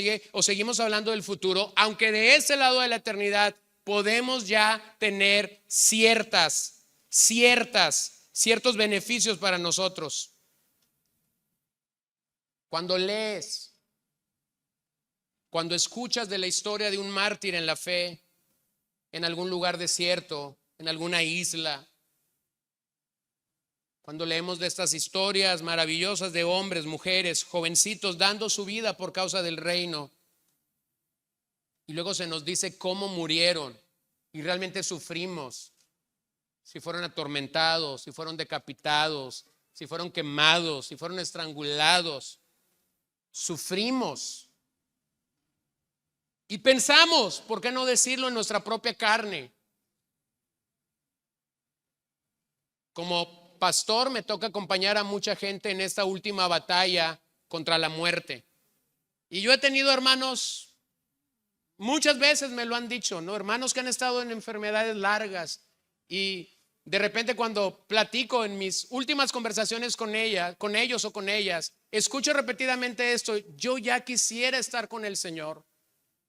seguimos hablando del futuro, aunque de este lado de la eternidad podemos ya tener ciertos beneficios para nosotros. Cuando lees, cuando escuchas de la historia de un mártir en la fe, en algún lugar desierto, en alguna isla, cuando leemos de estas historias maravillosas de hombres, mujeres, jovencitos dando su vida por causa del reino, y luego se nos dice cómo murieron y realmente sufrimos, si fueron atormentados, si fueron decapitados, si fueron quemados, si fueron estrangulados, sufrimos. Y pensamos, ¿por qué no decirlo en nuestra propia carne? Como pastor me toca acompañar a mucha gente en esta última batalla contra la muerte. Y yo he tenido hermanos, muchas veces me lo han dicho, ¿no? Hermanos que han estado en enfermedades largas y de repente cuando platico en mis últimas conversaciones con ellos o con ellas, escucho repetidamente esto: yo ya quisiera estar con el Señor.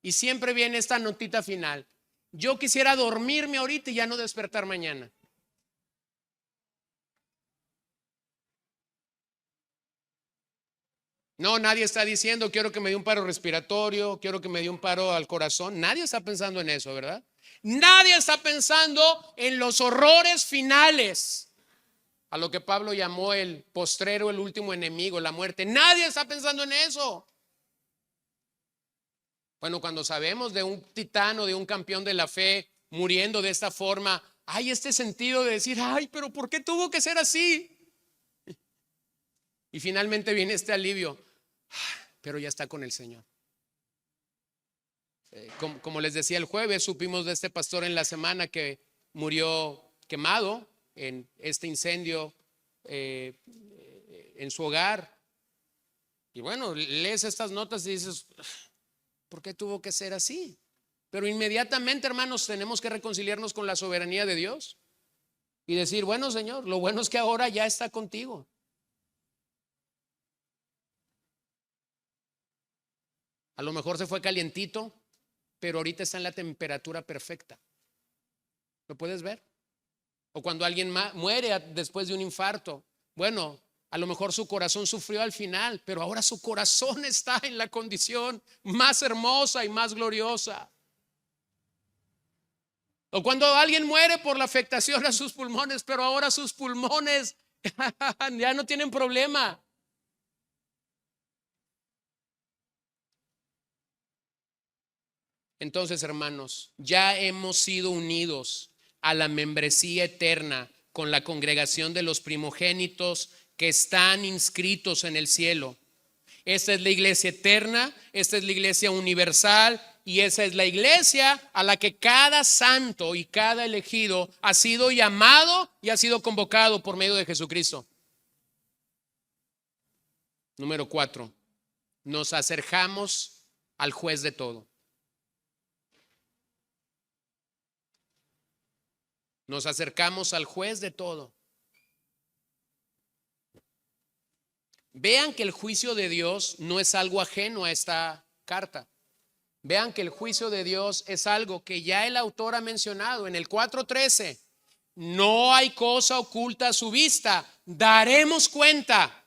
Y siempre viene esta notita final: yo quisiera dormirme ahorita y ya no despertar mañana. No, nadie está diciendo quiero que me dé un paro respiratorio, quiero que me dé un paro al corazón. Nadie está pensando en eso, ¿verdad? Nadie está pensando en los horrores finales, a lo que Pablo llamó el postrero, el último enemigo, la muerte. Nadie está pensando en eso. Bueno, cuando sabemos de un titán, de un campeón de la fe muriendo de esta forma, hay este sentido de decir: ay, pero ¿por qué tuvo que ser así? Y finalmente viene este alivio: pero ya está con el Señor. Como les decía el jueves, supimos de este pastor en la semana que murió quemado en este incendio en su hogar. Y bueno, lees estas notas y dices: ¿por qué tuvo que ser así? Pero inmediatamente, hermanos, tenemos que reconciliarnos con la soberanía de Dios y decir: bueno, Señor, lo bueno es que ahora ya está contigo. A lo mejor se fue calientito, pero ahorita está en la temperatura perfecta. ¿Lo puedes ver? O cuando alguien muere después de un infarto. Bueno, A lo mejor su corazón sufrió al final, pero ahora su corazón está en la condición más hermosa y más gloriosa. O cuando alguien muere por la afectación a sus pulmones, pero ahora sus pulmones ya no tienen problema. Entonces, hermanos, ya hemos sido unidos a la membresía eterna con la congregación de los primogénitos que están inscritos en el cielo. Esta es la iglesia eterna, esta es la iglesia universal y esa es la iglesia a la que cada santo y cada elegido ha sido llamado y ha sido convocado por medio de Jesucristo. Número 4, nos acercamos al juez de todo. Nos acercamos al juez de todo. Vean que el juicio de Dios no es algo ajeno a esta carta. Vean que el juicio de Dios es algo que ya el autor ha mencionado en el 4:13. No hay cosa oculta a su vista, daremos cuenta.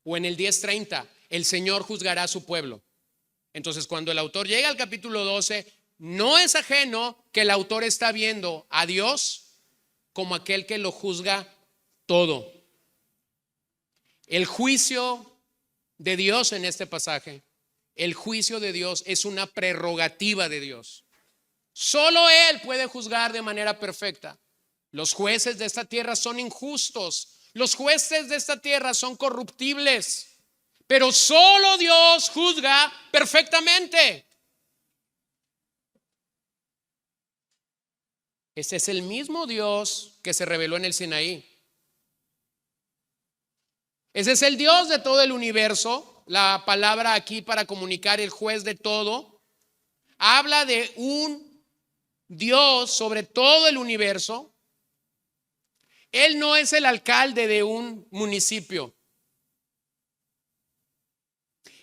O en el 10:30, el Señor juzgará a su pueblo. Entonces, cuando el autor llega al capítulo 12, no es ajeno que el autor está viendo a Dios como aquel que lo juzga todo. El juicio de Dios en este pasaje, el juicio de Dios es una prerrogativa de Dios. Solo Él puede juzgar de manera perfecta. Los jueces de esta tierra son injustos. Los jueces de esta tierra son corruptibles. Pero solo Dios juzga perfectamente. Ese es el mismo Dios que se reveló en el Sinaí. Ese es el Dios de todo el universo. La palabra aquí para comunicar el juez de todo habla de un Dios sobre todo el universo. Él no es el alcalde de un municipio.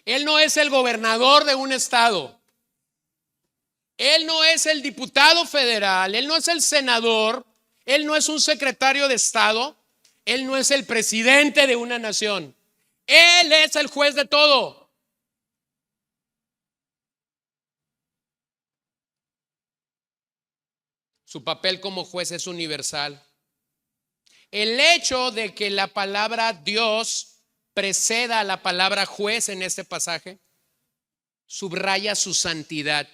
Él no es el gobernador de un estado. Él no es el diputado federal. Él no es el senador. Él no es un secretario de estado. Él no es el presidente de una nación. Él es el juez de todo. Su papel como juez es universal. El hecho de que la palabra Dios preceda a la palabra juez en este pasaje subraya su santidad.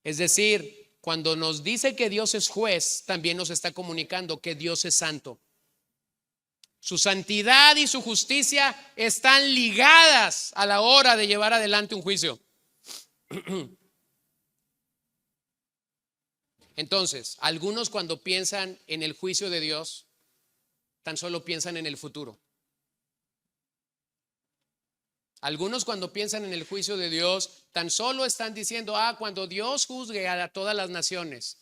Es decir, cuando nos dice que Dios es juez, también nos está comunicando que Dios es santo. Su santidad y su justicia están ligadas a la hora de llevar adelante un juicio. Entonces, algunos cuando piensan en el juicio de Dios, tan solo piensan en el futuro. Algunos cuando piensan en el juicio de Dios, tan solo están diciendo, cuando Dios juzgue a todas las naciones,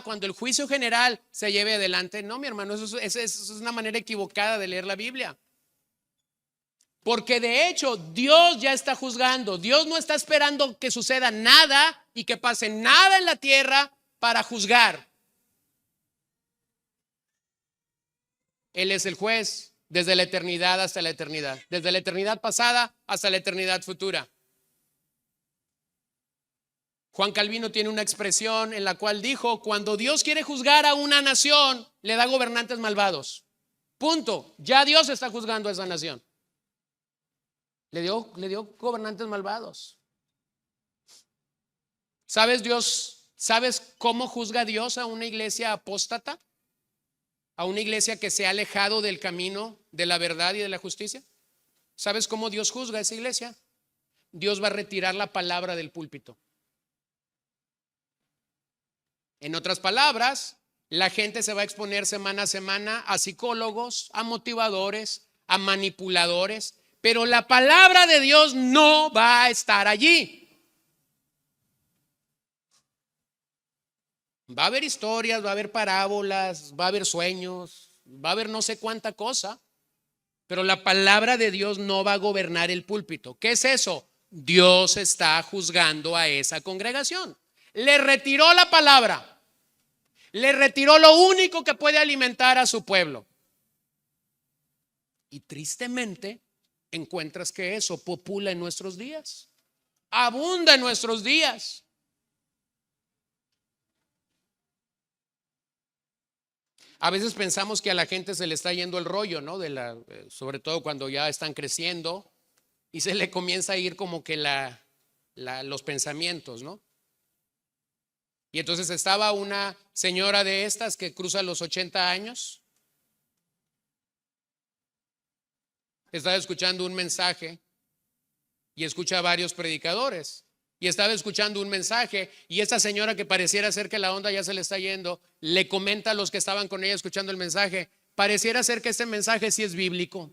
cuando el juicio general se lleve adelante. No, mi hermano, eso es una manera equivocada de leer la Biblia. Porque de hecho, Dios ya está juzgando. Dios no está esperando que suceda nada y que pase nada en la tierra para juzgar. Él es el juez. Desde la eternidad hasta la eternidad. Desde la eternidad pasada hasta la eternidad futura. Juan Calvino tiene una expresión en la cual dijo: cuando Dios quiere juzgar a una nación, le da gobernantes malvados. Punto. Ya Dios está juzgando a esa nación. Le dio gobernantes malvados. ¿Sabes cómo juzga Dios a una iglesia apóstata? A una iglesia que se ha alejado del camino de la verdad y de la justicia. ¿Sabes cómo Dios juzga a esa iglesia? Dios va a retirar la palabra del púlpito. En otras palabras, la gente se va a exponer semana a semana a psicólogos, a motivadores, a manipuladores, pero la palabra de Dios no va a estar allí. Va a haber historias, va a haber parábolas, va a haber sueños, va a haber no sé cuánta cosa, pero la palabra de Dios no va a gobernar el púlpito. ¿Qué es eso? Dios está juzgando a esa congregación. Le retiró la palabra, le retiró lo único que puede alimentar a su pueblo. Y tristemente encuentras que eso popula en nuestros días, abunda en nuestros días. A veces pensamos que a la gente se le está yendo el rollo, ¿no? Sobre todo cuando ya están creciendo y se le comienza a ir como que los pensamientos, ¿no? Y entonces estaba una señora de estas que cruza los 80 años. Estaba escuchando un mensaje y escucha a varios predicadores. Y estaba escuchando un mensaje y esta señora, que pareciera ser que la onda ya se le está yendo, le comenta a los que estaban con ella escuchando el mensaje: pareciera ser que este mensaje sí es bíblico.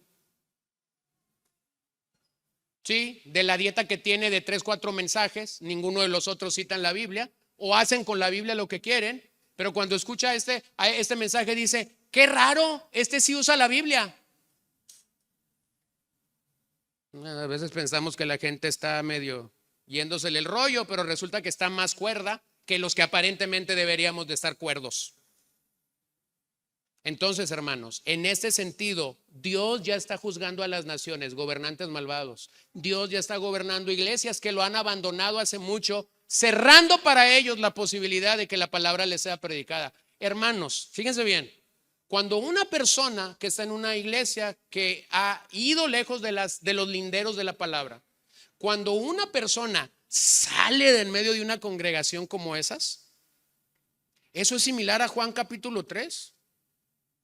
Sí, de la dieta que tiene de 3, 4 mensajes, ninguno de los otros citan la Biblia, o hacen con la Biblia lo que quieren, pero cuando escucha este mensaje dice: qué raro, este sí usa la Biblia. A veces pensamos que la gente está medio yéndosele el rollo, pero resulta que está más cuerda que los que aparentemente deberíamos de estar cuerdos. Entonces, hermanos, en este sentido, Dios ya está juzgando a las naciones, gobernantes malvados. Dios ya está gobernando iglesias que lo han abandonado hace mucho, cerrando para ellos la posibilidad de que la palabra les sea predicada. Hermanos, fíjense bien, cuando una persona que está en una iglesia que ha ido lejos de los linderos de la palabra, cuando una persona sale de en medio de una congregación como esas, eso es similar a Juan capítulo 3.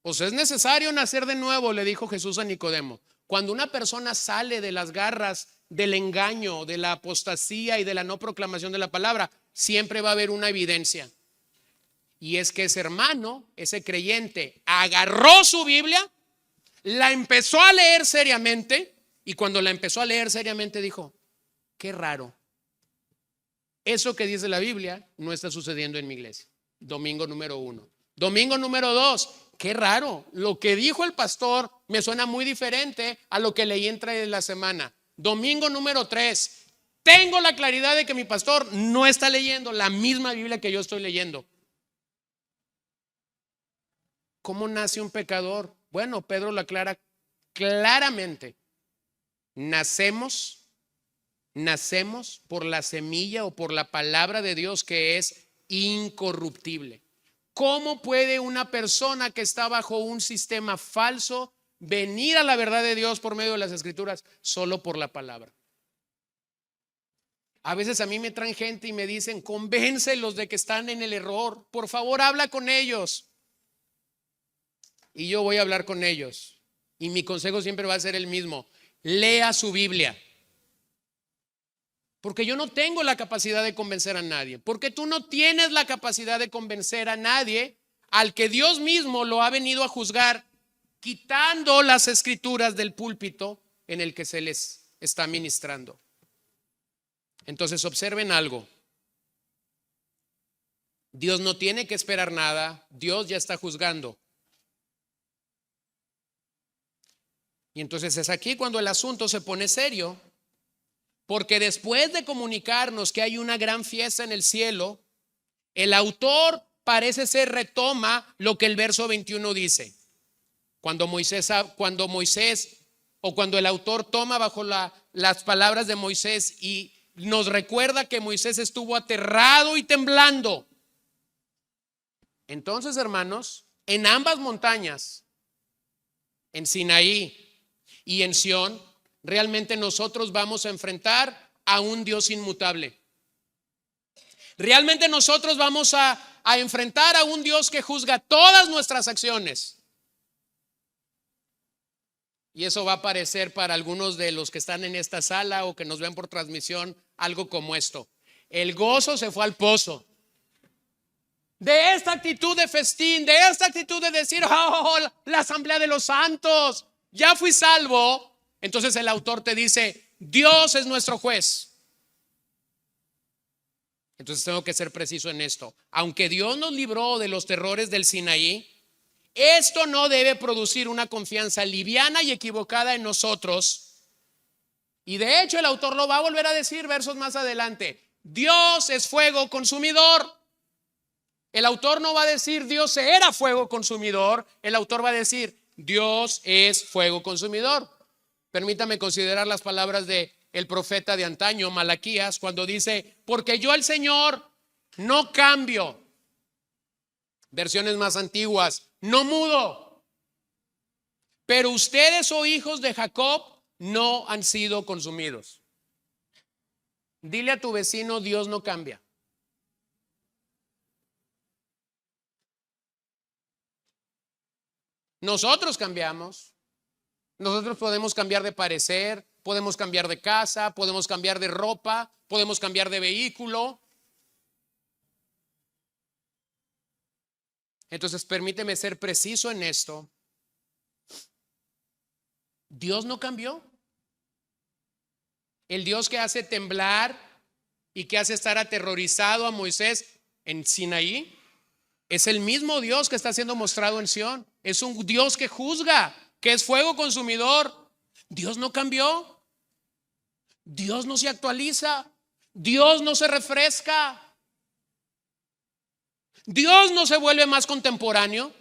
Pues es necesario nacer de nuevo, le dijo Jesús a Nicodemo. Cuando una persona sale de las garras del engaño, de la apostasía y de la no proclamación de la palabra, siempre va a haber una evidencia. Y es que ese hermano, ese creyente, agarró su Biblia, la empezó a leer seriamente, y cuando la empezó a leer seriamente dijo: qué raro, eso que dice la Biblia no está sucediendo en mi iglesia. Domingo número 1. Domingo número 2, qué raro, lo que dijo el pastor me suena muy diferente a lo que leí entre la semana. Domingo número 3, tengo la claridad de que mi pastor no está leyendo la misma Biblia que yo estoy leyendo. ¿Cómo nace un pecador? Bueno, Pedro lo aclara claramente. Nacemos por la semilla o por la palabra de Dios, que es incorruptible. ¿Cómo puede una persona que está bajo un sistema falso venir a la verdad de Dios por medio de las Escrituras? Solo por la palabra. A veces a mí me traen gente y me dicen: convéncelos de que están en el error, por favor habla con ellos. Y yo voy a hablar con ellos, y mi consejo siempre va a ser el mismo: lea su Biblia. Porque yo no tengo la capacidad de convencer a nadie, porque tú no tienes la capacidad de convencer a nadie al que Dios mismo lo ha venido a juzgar, quitando las escrituras del púlpito en el que se les está ministrando. Entonces observen algo: Dios no tiene que esperar nada, Dios ya está juzgando. Y entonces es aquí cuando el asunto se pone serio, porque después de comunicarnos que hay una gran fiesta en el cielo, el autor parece ser retoma lo que el verso 21 dice. Cuando el autor toma bajo las palabras de Moisés y nos recuerda que Moisés estuvo aterrado y temblando. Entonces, hermanos, en ambas montañas, en Sinaí y en Sión, realmente nosotros vamos a enfrentar a un Dios inmutable. Realmente nosotros vamos a enfrentar a un Dios que juzga todas nuestras acciones. Y eso va a parecer para algunos de los que están en esta sala o que nos ven por transmisión algo como esto: el gozo se fue al pozo. De esta actitud de festín, de esta actitud de decir: oh, la asamblea de los santos, ya fui salvo. Entonces el autor te dice: Dios es nuestro juez. Entonces tengo que ser preciso en esto. Aunque Dios nos libró de los terrores del Sinaí, esto no debe producir una confianza liviana y equivocada en nosotros. Y de hecho el autor lo va a volver a decir versos más adelante: Dios es fuego consumidor. El autor no va a decir Dios era fuego consumidor. El autor va a decir: Dios es fuego consumidor. Permítame considerar las palabras de el profeta de antaño, Malaquías, cuando dice: porque yo al Señor no cambio. Versiones más antiguas: no mudo. Pero ustedes, oh hijos de Jacob, no han sido consumidos. Dile a tu vecino: Dios no cambia. Nosotros cambiamos. Nosotros podemos cambiar de parecer, podemos cambiar de casa, podemos cambiar de ropa, podemos cambiar de vehículo. Entonces, permíteme ser preciso en esto. Dios no cambió. El Dios que hace temblar y que hace estar aterrorizado a Moisés en Sinaí es el mismo Dios que está siendo mostrado en Sión. Es un Dios que juzga, que es fuego consumidor. Dios no cambió. Dios no se actualiza. Dios no se refresca. Dios no se vuelve más contemporáneo.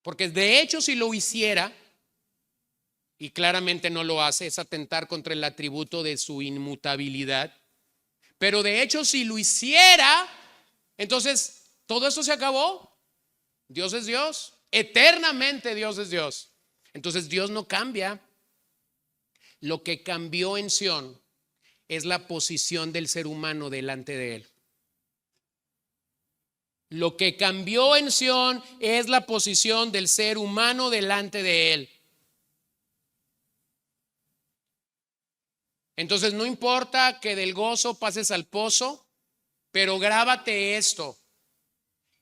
Porque de hecho, si lo hiciera, y claramente no lo hace, es atentar contra el atributo de su inmutabilidad. Pero de hecho, si lo hiciera, entonces todo esto se acabó. Dios es Dios, eternamente Dios es Dios. Entonces Dios no cambia. Lo que cambió en Sión es la posición del ser humano delante de él. Lo que cambió en Sión es la posición del ser humano delante de él. Entonces no importa que del gozo pases al pozo, pero grábate esto: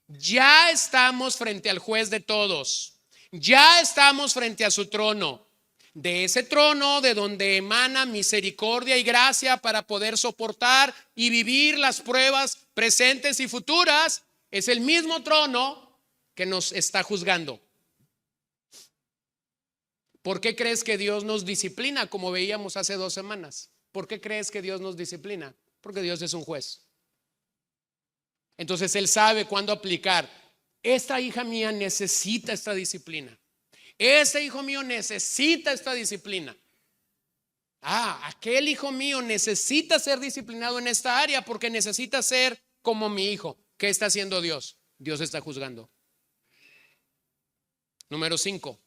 ya estamos frente al juez de todos, ya estamos frente a su trono. De ese trono de donde emana misericordia y gracia para poder soportar y vivir las pruebas presentes y futuras, es el mismo trono que nos está juzgando. ¿Por qué crees que Dios nos disciplina, como veíamos hace 2 semanas? ¿Por qué crees que Dios nos disciplina? Porque Dios es un juez. Entonces Él sabe cuándo aplicar. Esta hija mía necesita esta disciplina. Este hijo mío necesita esta disciplina. Aquel hijo mío necesita ser disciplinado en esta área porque necesita ser como mi hijo. ¿Qué está haciendo Dios? Dios está juzgando. Número 5.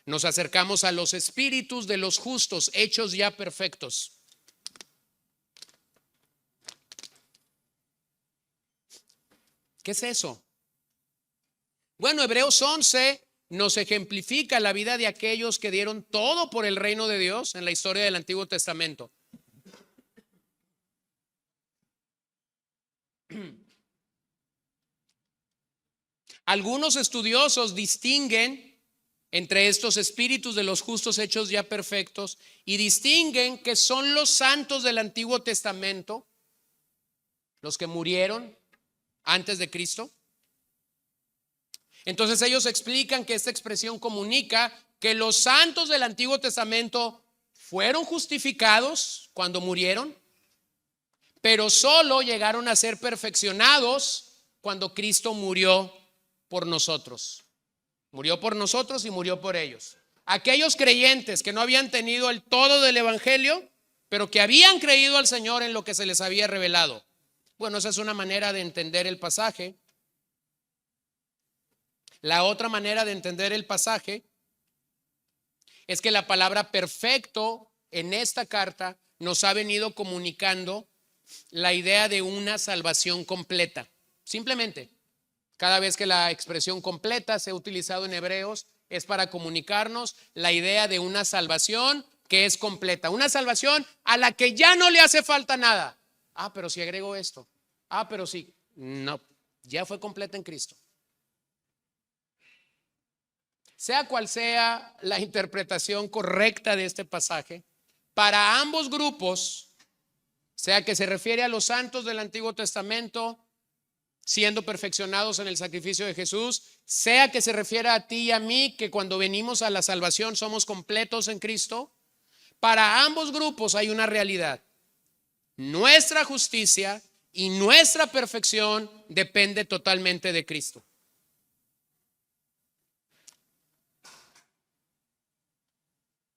Nos acercamos a los espíritus de los justos, hechos ya perfectos. ¿Qué es eso? Bueno, Hebreos 11 nos ejemplifica la vida de aquellos que dieron todo por el reino de Dios en la historia del Antiguo Testamento. Algunos estudiosos distinguen entre estos espíritus de los justos hechos ya perfectos y distinguen que son los santos del Antiguo Testamento, los que murieron antes de Cristo. Entonces ellos explican que esta expresión comunica que los santos del Antiguo Testamento fueron justificados cuando murieron, pero solo llegaron a ser perfeccionados cuando Cristo murió por nosotros. Murió por nosotros y murió por ellos. Aquellos creyentes que no habían tenido el todo del evangelio, pero que habían creído al Señor en lo que se les había revelado. Bueno, esa es una manera de entender el pasaje. La otra manera de entender el pasaje es que la palabra perfecto en esta carta nos ha venido comunicando la idea de una salvación completa. Simplemente, cada vez que la expresión completa se ha utilizado en Hebreos es para comunicarnos la idea de una salvación que es completa. Una salvación a la que ya no le hace falta nada. Pero si agrego esto. Pero sí. No, ya fue completa en Cristo. Sea cual sea la interpretación correcta de este pasaje, para ambos grupos, sea que se refiere a los santos del Antiguo Testamento siendo perfeccionados en el sacrificio de Jesús, sea que se refiera a ti y a mí, que cuando venimos a la salvación somos completos en Cristo, para ambos grupos hay una realidad: nuestra justicia Y nuestra perfección depende totalmente de Cristo.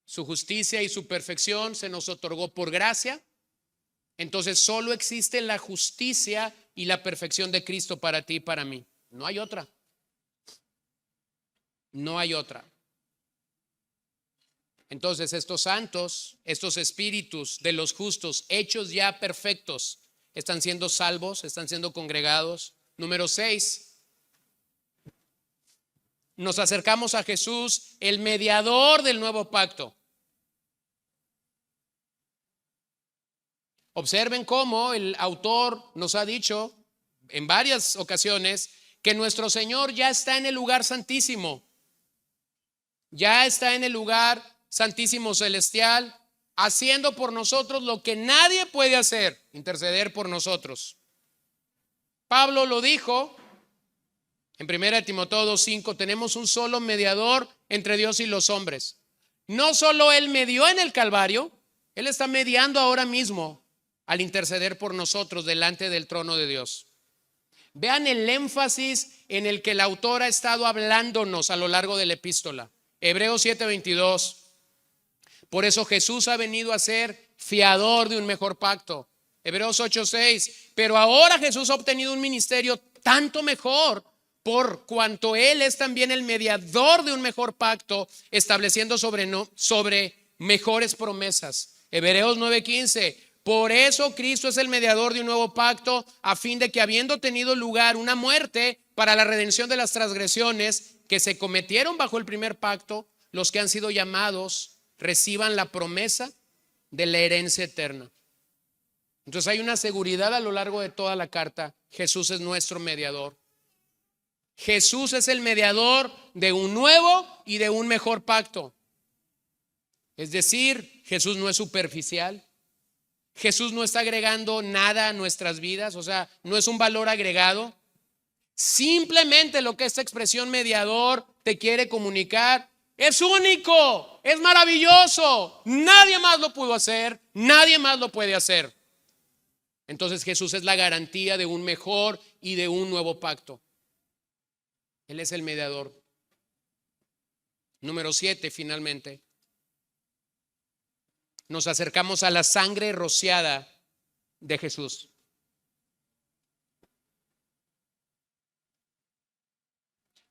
Su justicia y su perfección se nos otorgó por gracia. Entonces solo existe la justicia y la perfección de Cristo para ti y para mí. No hay otra. No hay otra. Entonces estos santos, estos espíritus de los justos, hechos ya perfectos, están siendo salvos, están siendo congregados. Número 6. Nos acercamos a Jesús, el mediador del nuevo pacto. Observen cómo el autor nos ha dicho en varias ocasiones que nuestro Señor ya está en el lugar santísimo. Ya está en el lugar santísimo celestial, haciendo por nosotros lo que nadie puede hacer, interceder por nosotros. Pablo lo dijo en 1 Timoteo 2:5, tenemos un solo mediador entre Dios y los hombres. No solo Él medió en el Calvario, Él está mediando ahora mismo al interceder por nosotros delante del trono de Dios. Vean el énfasis en el que el autor ha estado hablándonos a lo largo de la epístola. Hebreos 7:22. Por eso Jesús ha venido a ser fiador de un mejor pacto. Hebreos 8:6. Pero ahora Jesús ha obtenido un ministerio tanto mejor, por cuanto Él es también el mediador de un mejor pacto, estableciendo sobre mejores promesas. Hebreos 9:15. Por eso Cristo es el mediador de un nuevo pacto, a fin de que, habiendo tenido lugar una muerte para la redención de las transgresiones que se cometieron bajo el primer pacto, los que han sido llamados reciban la promesa de la herencia eterna. Entonces hay una seguridad a lo largo de toda la carta. Jesús es nuestro mediador. Jesús es el mediador de un nuevo y de un mejor pacto. Es decir, Jesús no es superficial. Jesús no está agregando nada a nuestras vidas, o sea, no es un valor agregado. Simplemente lo que esta expresión mediador te quiere comunicar es único, es maravilloso. Nadie más lo pudo hacer, nadie más lo puede hacer. Entonces Jesús es la garantía de un mejor y de un nuevo pacto. Él es el mediador. Número 7, finalmente. Nos acercamos a la sangre rociada de Jesús.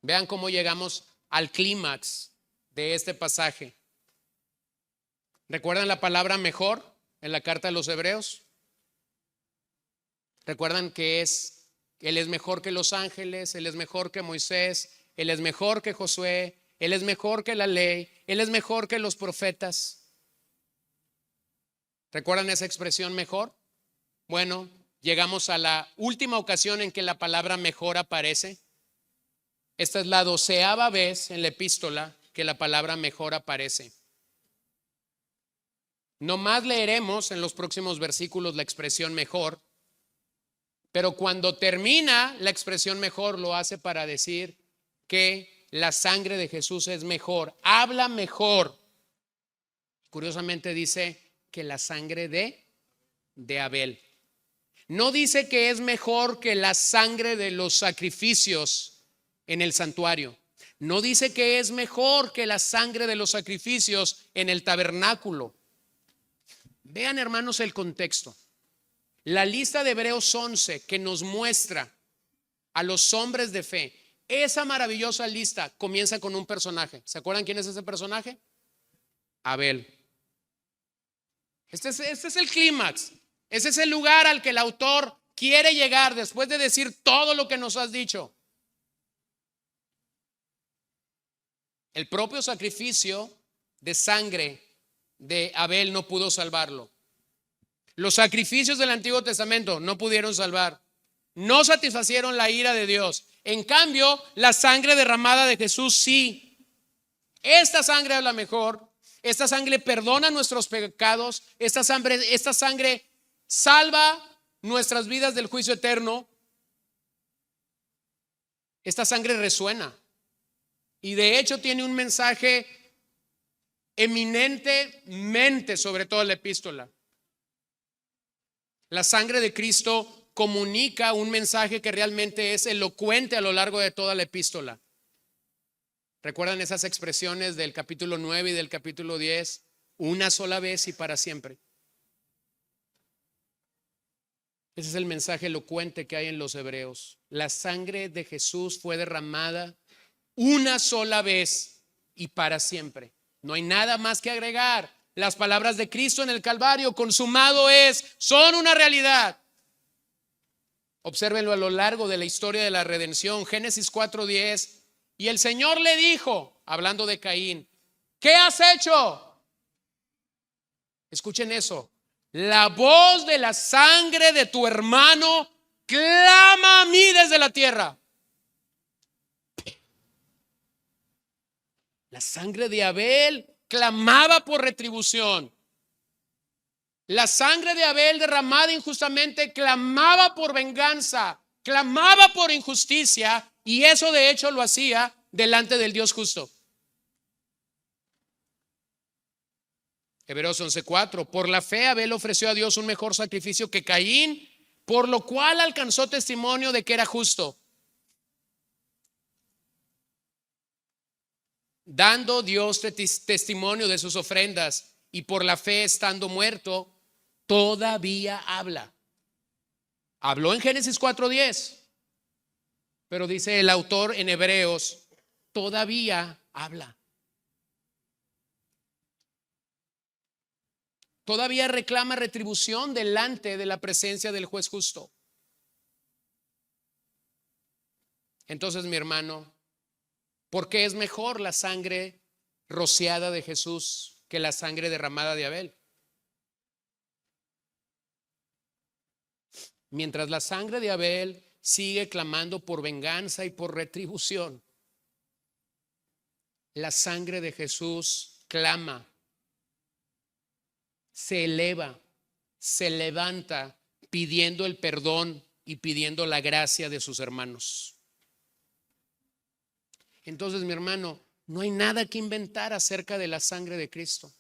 Vean cómo llegamos al clímax de este pasaje. ¿Recuerdan la palabra mejor en la carta a los Hebreos? ¿Recuerdan que Él es mejor que los ángeles, Él es mejor que Moisés, Él es mejor que Josué, Él es mejor que la ley, Él es mejor que los profetas? ¿Recuerdan esa expresión mejor? Bueno, llegamos a la última ocasión en que la palabra mejor aparece. Esta es la 12ª vez en la epístola que la palabra mejor aparece. No más leeremos en los próximos versículos la expresión mejor, pero cuando termina la expresión mejor lo hace para decir que la sangre de Jesús es mejor, habla mejor. Curiosamente dice que la sangre de Abel. No dice que es mejor que la sangre de los sacrificios en el santuario. No dice que es mejor que la sangre de los sacrificios en el tabernáculo. Vean, hermanos, el contexto. La lista de Hebreos 11 que nos muestra a los hombres de fe, esa maravillosa lista comienza con un personaje. ¿Se acuerdan quién es ese personaje? Abel. Este es el clímax. Ese es el lugar al que el autor quiere llegar después de decir todo lo que nos has dicho. El propio sacrificio de sangre de Abel no pudo salvarlo. Los sacrificios del Antiguo Testamento no pudieron salvar. No satisfacieron la ira de Dios. En cambio, la sangre derramada de Jesús sí. Esta sangre es la mejor. Esta sangre perdona nuestros pecados. Esta sangre salva nuestras vidas del juicio eterno. Esta sangre resuena. Y de hecho tiene un mensaje eminentemente sobre toda la epístola. La sangre de Cristo comunica un mensaje que realmente es elocuente a lo largo de toda la epístola. ¿Recuerdan esas expresiones del capítulo 9 y del capítulo 10? Una sola vez y para siempre. Ese es el mensaje elocuente que hay en los hebreos. La sangre de Jesús fue derramada una sola vez y para siempre. No hay nada más que agregar. Las palabras de Cristo en el Calvario, consumado es, son una realidad. Obsérvenlo a lo largo de la historia de la redención. Génesis 4:10. Y el Señor le dijo, hablando de Caín, ¿qué has hecho? Escuchen eso. La voz de la sangre de tu hermano clama a mí desde la tierra. La sangre de Abel clamaba por retribución. La sangre de Abel derramada injustamente clamaba por venganza, clamaba por injusticia, y eso de hecho lo hacía delante del Dios justo. Hebreos 11:4. Por la fe Abel ofreció a Dios un mejor sacrificio que Caín, por lo cual alcanzó testimonio de que era justo, dando Dios testimonio de sus ofrendas, y por la fe estando muerto todavía habla. Habló en Génesis 4:10, pero dice el autor en Hebreos, todavía habla. Todavía reclama retribución delante de la presencia del juez justo. Entonces, mi hermano, ¿por qué es mejor la sangre rociada de Jesús que la sangre derramada de Abel? Mientras la sangre de Abel sigue clamando por venganza y por retribución, la sangre de Jesús clama, se eleva, se levanta pidiendo el perdón y pidiendo la gracia de sus hermanos. Entonces, mi hermano, no hay nada que inventar acerca de la sangre de Cristo.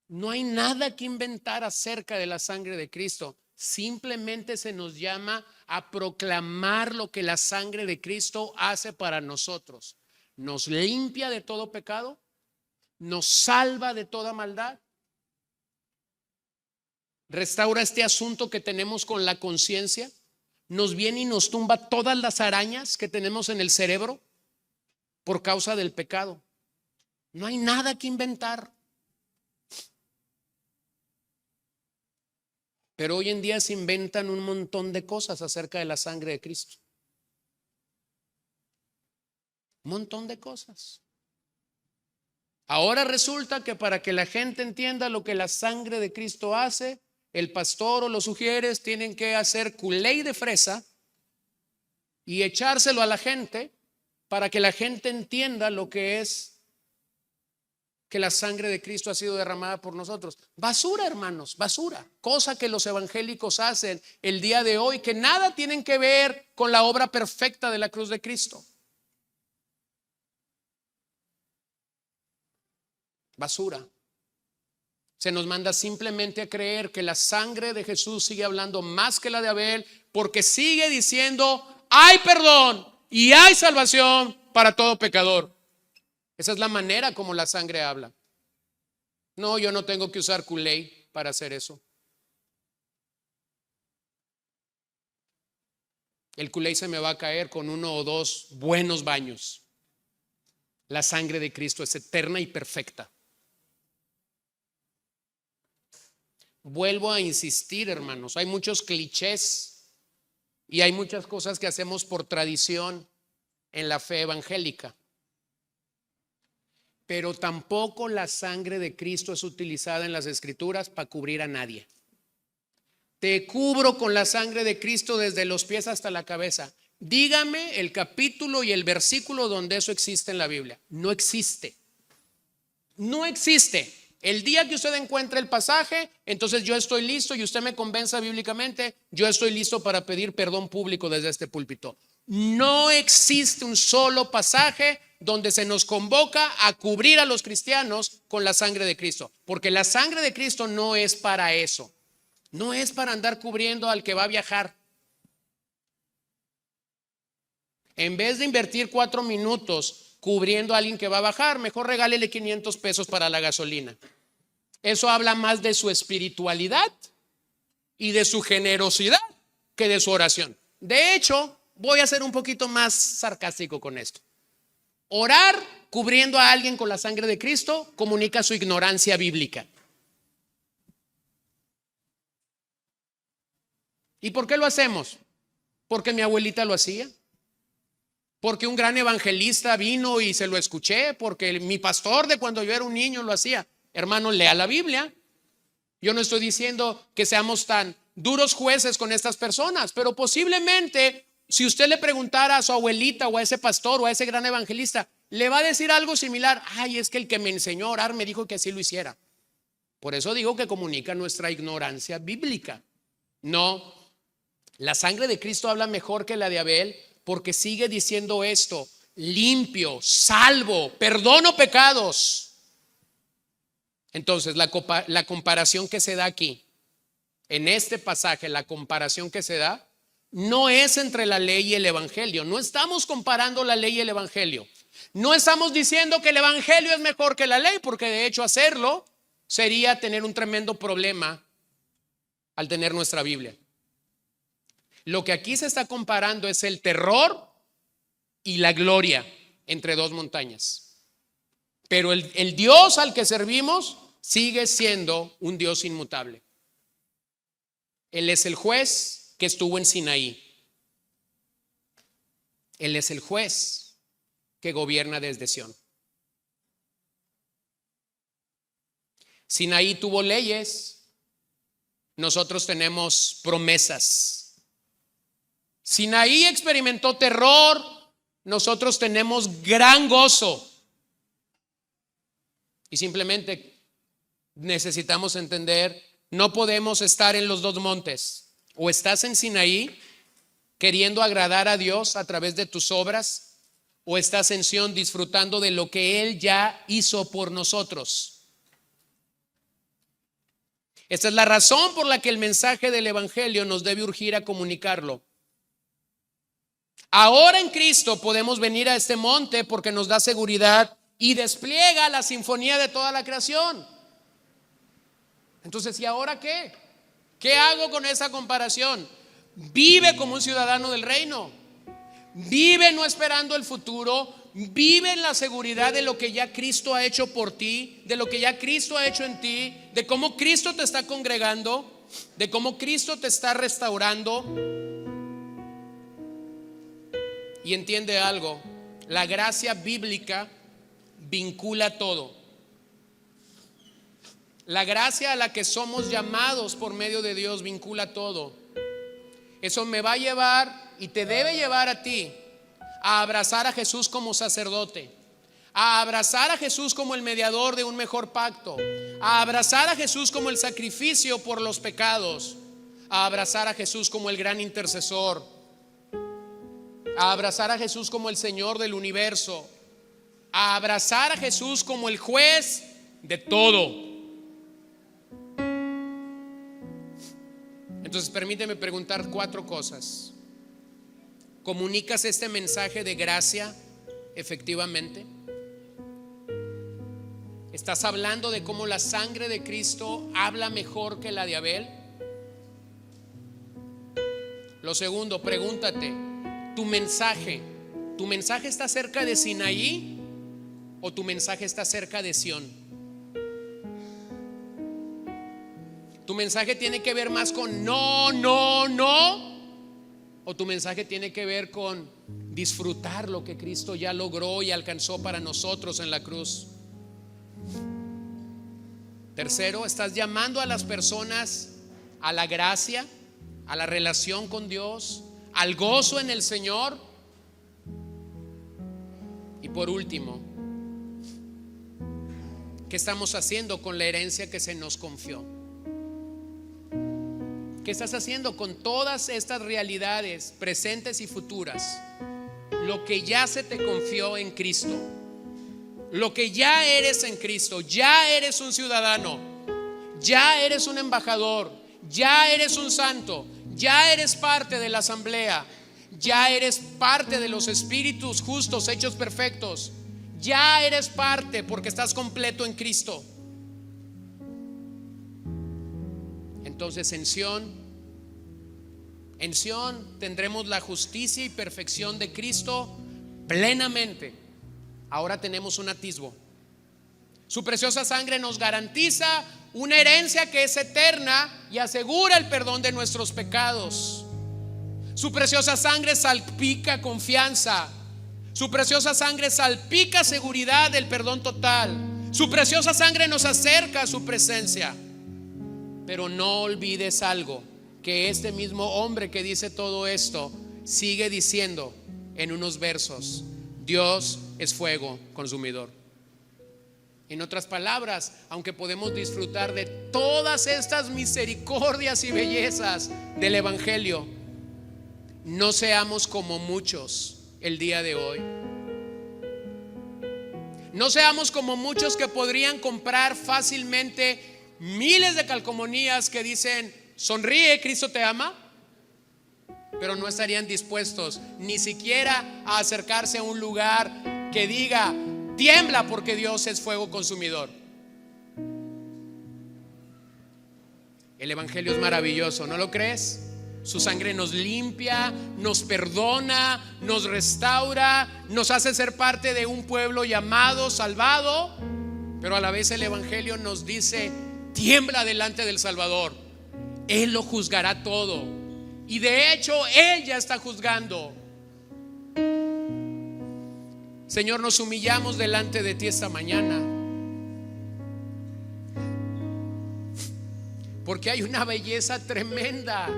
No hay nada que inventar acerca de la sangre de Cristo. Simplemente se nos llama a proclamar lo que la sangre de Cristo hace para nosotros. Nos limpia de todo pecado, nos salva de toda maldad, restaura este asunto que tenemos con la conciencia, nos viene y nos tumba todas las arañas que tenemos en el cerebro por causa del pecado. No hay nada que inventar. Pero hoy en día se inventan un montón de cosas acerca de la sangre de Cristo. Un montón de cosas. Ahora resulta que para que la gente entienda lo que la sangre de Cristo hace, el pastor o los sugieres tienen que hacer culé de fresa y echárselo a la gente para que la gente entienda lo que es que la sangre de Cristo ha sido derramada por nosotros. Basura, hermanos, basura. Cosa que los evangélicos hacen el día de hoy, que nada tienen que ver con la obra perfecta de la cruz de Cristo. Basura. Se nos manda simplemente a creer que la sangre de Jesús sigue hablando más que la de Abel, porque sigue diciendo hay perdón y hay salvación para todo pecador. Esa es la manera como la sangre habla. No, yo no tengo que usar Kool-Aid para hacer eso. El Kool-Aid se me va a caer con 1 o 2 buenos baños. La sangre de Cristo es eterna y perfecta. Vuelvo a insistir, hermanos, hay muchos clichés y hay muchas cosas que hacemos por tradición en la fe evangélica. Pero tampoco la sangre de Cristo es utilizada en las Escrituras para cubrir a nadie. Te cubro con la sangre de Cristo desde los pies hasta la cabeza. Dígame el capítulo y el versículo donde eso existe en la Biblia. No existe. No existe. El día que usted encuentre el pasaje, entonces yo estoy listo y usted me convenza bíblicamente, yo estoy listo para pedir perdón público desde este púlpito. No existe un solo pasaje donde se nos convoca a cubrir a los cristianos con la sangre de Cristo, porque la sangre de Cristo no es para eso. No es para andar cubriendo al que va a viajar. En vez de invertir 4 minutos cubriendo a alguien que va a bajar, mejor regálele 500 pesos para la gasolina. Eso habla más de su espiritualidad y de su generosidad que de su oración. De hecho, voy a ser un poquito más sarcástico con esto. Orar cubriendo a alguien con la sangre de Cristo comunica su ignorancia bíblica. ¿Y por qué lo hacemos? Porque mi abuelita lo hacía. Porque un gran evangelista vino y se lo escuché. Porque mi pastor de cuando yo era un niño lo hacía. Hermano, lea la Biblia. Yo no estoy diciendo que seamos tan duros jueces con estas personas, pero posiblemente si usted le preguntara a su abuelita o a ese pastor o a ese gran evangelista, le va a decir algo similar. Ay, es que el que me enseñó a orar me dijo que así lo hiciera. Por eso digo que comunica nuestra ignorancia bíblica. No, la sangre de Cristo habla mejor que la de Abel, porque sigue diciendo esto: limpio, salvo, perdono pecados. Entonces la comparación que se da aquí, en este pasaje, la comparación que se da no es entre la ley y el evangelio. No estamos comparando la ley y el evangelio. No estamos diciendo que el evangelio es mejor que la ley, porque de hecho hacerlo sería tener un tremendo problema al tener nuestra Biblia. Lo que aquí se está comparando es el terror y la gloria entre dos montañas. Pero el Dios al que servimos sigue siendo un Dios inmutable. Él es el juez que estuvo en Sinaí. Él es el juez que gobierna desde Sión. Sinaí tuvo leyes, nosotros tenemos promesas. Sinaí experimentó terror, nosotros tenemos gran gozo. Y simplemente necesitamos entender, no podemos estar en los dos montes. O estás en Sinaí queriendo agradar a Dios a través de tus obras, o estás en Sión disfrutando de lo que Él ya hizo por nosotros. Esta es la razón por la que el mensaje del evangelio nos debe urgir a comunicarlo. Ahora en Cristo podemos venir a este monte porque nos da seguridad y despliega la sinfonía de toda la creación. Entonces, ¿y ahora qué? ¿Qué hago con esa comparación? Vive como un ciudadano del reino. Vive no esperando el futuro. Vive en la seguridad de lo que ya Cristo ha hecho por ti, de lo que ya Cristo ha hecho en ti, de cómo Cristo te está congregando, de cómo Cristo te está restaurando. Y entiende algo, la gracia bíblica vincula todo. La gracia a la que somos llamados por medio de Dios vincula todo. Eso me va a llevar y te debe llevar a ti a abrazar a Jesús como sacerdote, a abrazar a Jesús como el mediador de un mejor pacto, a abrazar a Jesús como el sacrificio por los pecados, a abrazar a Jesús como el gran intercesor, a abrazar a Jesús como el Señor del universo, a abrazar a Jesús como el juez de todo. Entonces permíteme preguntar 4 cosas. ¿Comunicas este mensaje de gracia efectivamente? ¿Estás hablando de cómo la sangre de Cristo habla mejor que la de Abel? Lo segundo, pregúntate, ¿tu mensaje está cerca de Sinaí o tu mensaje está cerca de Sión? ¿Tu mensaje tiene que ver más con no, o tu mensaje tiene que ver con disfrutar lo que Cristo ya logró y alcanzó para nosotros en la cruz? Tercero, ¿estás llamando a las personas a la gracia, a la relación con Dios, al gozo en el Señor? Y por último, ¿qué estamos haciendo con la herencia que se nos confió? ¿Qué estás haciendo con todas estas realidades presentes y futuras? Lo que ya se te confió en Cristo, lo que ya eres en Cristo, ya eres un ciudadano, ya eres un embajador, ya eres un santo, ya eres parte de la asamblea, ya eres parte de los espíritus justos hechos perfectos, ya eres parte porque estás completo en Cristo. Entonces en Sión tendremos la justicia y perfección de Cristo plenamente. Ahora tenemos un atisbo. Su preciosa sangre nos garantiza una herencia que es eterna y asegura el perdón de nuestros pecados. Su preciosa sangre salpica confianza. Su preciosa sangre salpica seguridad del perdón total. Su preciosa sangre nos acerca a su presencia. Pero no olvides algo, que este mismo hombre que dice todo esto sigue diciendo en unos versos: Dios es fuego consumidor. En otras palabras, aunque podemos disfrutar de todas estas misericordias y bellezas del Evangelio, no seamos como muchos el día de hoy. No seamos como muchos que podrían comprar fácilmente miles de calcomanías que dicen: sonríe, Cristo te ama, pero no estarían dispuestos ni siquiera a acercarse a un lugar que diga: tiembla porque Dios es fuego consumidor. El Evangelio es maravilloso, ¿no lo crees? Su sangre nos limpia, nos perdona, nos restaura, nos hace ser parte de un pueblo llamado, salvado. Pero a la vez el Evangelio nos dice: tiembla delante del Salvador, Él lo juzgará todo. Y de hecho Él ya está juzgando. Señor, nos humillamos delante de ti esta mañana, porque hay una belleza tremenda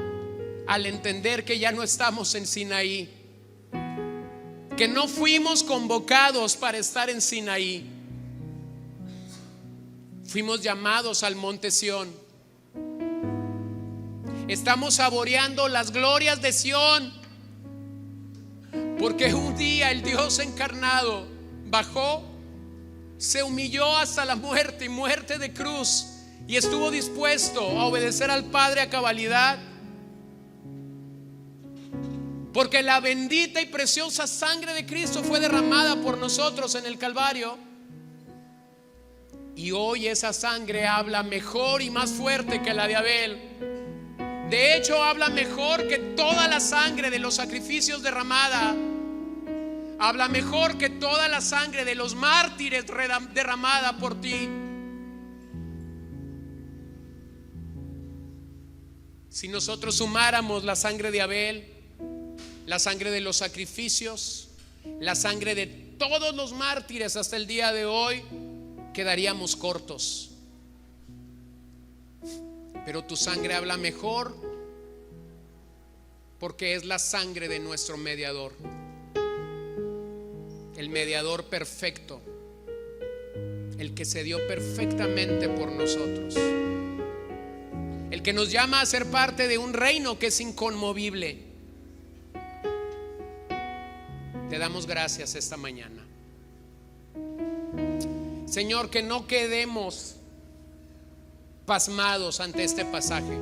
al entender que ya no estamos en Sinaí, que no fuimos convocados para estar en Sinaí. Fuimos llamados al monte Sión. Estamos saboreando las glorias de Sión, porque un día el Dios encarnado bajó, se humilló hasta la muerte y muerte de cruz, y estuvo dispuesto a obedecer al Padre a cabalidad, porque la bendita y preciosa sangre de Cristo fue derramada por nosotros en el Calvario. Y hoy esa sangre habla mejor y más fuerte que la de Abel. De hecho, habla mejor que toda la sangre de los sacrificios derramada. Habla mejor que toda la sangre de los mártires derramada por ti. Si nosotros sumáramos la sangre de Abel, la sangre de los sacrificios, la sangre de todos los mártires hasta el día de hoy, quedaríamos cortos. Pero tu sangre habla mejor, porque es la sangre de nuestro mediador, el mediador perfecto, el que se dio perfectamente por nosotros, el que nos llama a ser parte de un reino que es inconmovible. Te damos gracias esta mañana, Señor, que no quedemos pasmados ante este pasaje,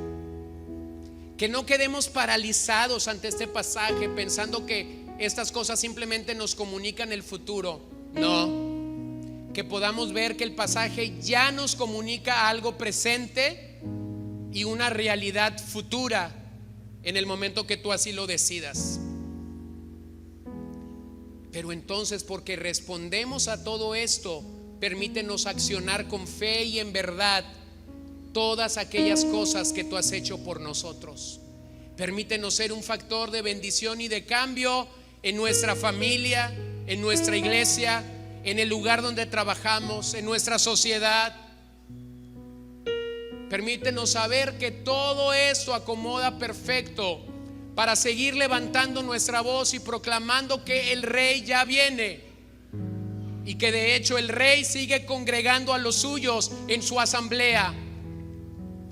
que no quedemos paralizados ante este pasaje pensando que estas cosas simplemente nos comunican el futuro. No, que podamos ver que el pasaje ya nos comunica algo presente y una realidad futura en el momento que tú así lo decidas. Pero entonces, porque respondemos a todo esto, permítenos accionar con fe y en verdad todas aquellas cosas que tú has hecho por nosotros. Permítenos ser un factor de bendición y de cambio en nuestra familia, en nuestra iglesia, en el lugar donde trabajamos, en nuestra sociedad. Permítenos saber que todo esto acomoda perfecto para seguir levantando nuestra voz y proclamando que el Rey ya viene, y que de hecho el Rey sigue congregando a los suyos en su asamblea.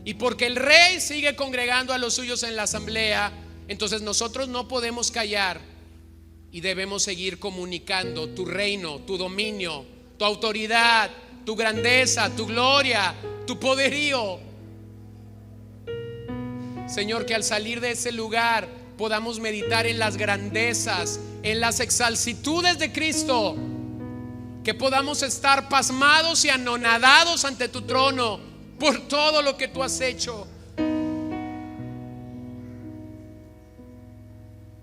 Y porque el Rey sigue congregando a los suyos en la asamblea, entonces nosotros no podemos callar y debemos seguir comunicando tu reino, tu dominio, tu autoridad, tu grandeza, tu gloria, tu poderío. Señor, que al salir de ese lugar podamos meditar en las grandezas, en las exalcitudes de Cristo, que podamos estar pasmados y anonadados ante tu trono por todo lo que tú has hecho.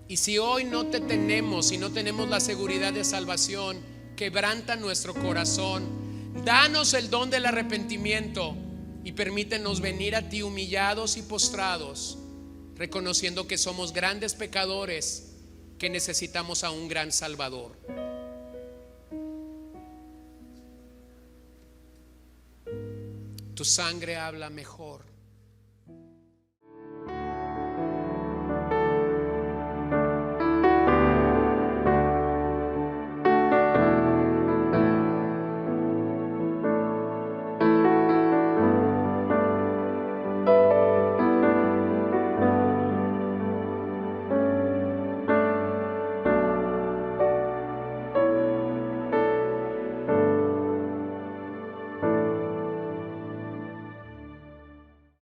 Y si hoy no te tenemos y no tenemos la seguridad de salvación, quebranta nuestro corazón, danos el don del arrepentimiento y permítenos venir a ti humillados y postrados, reconociendo que somos grandes pecadores, que necesitamos a un gran Salvador. Tu sangre habla mejor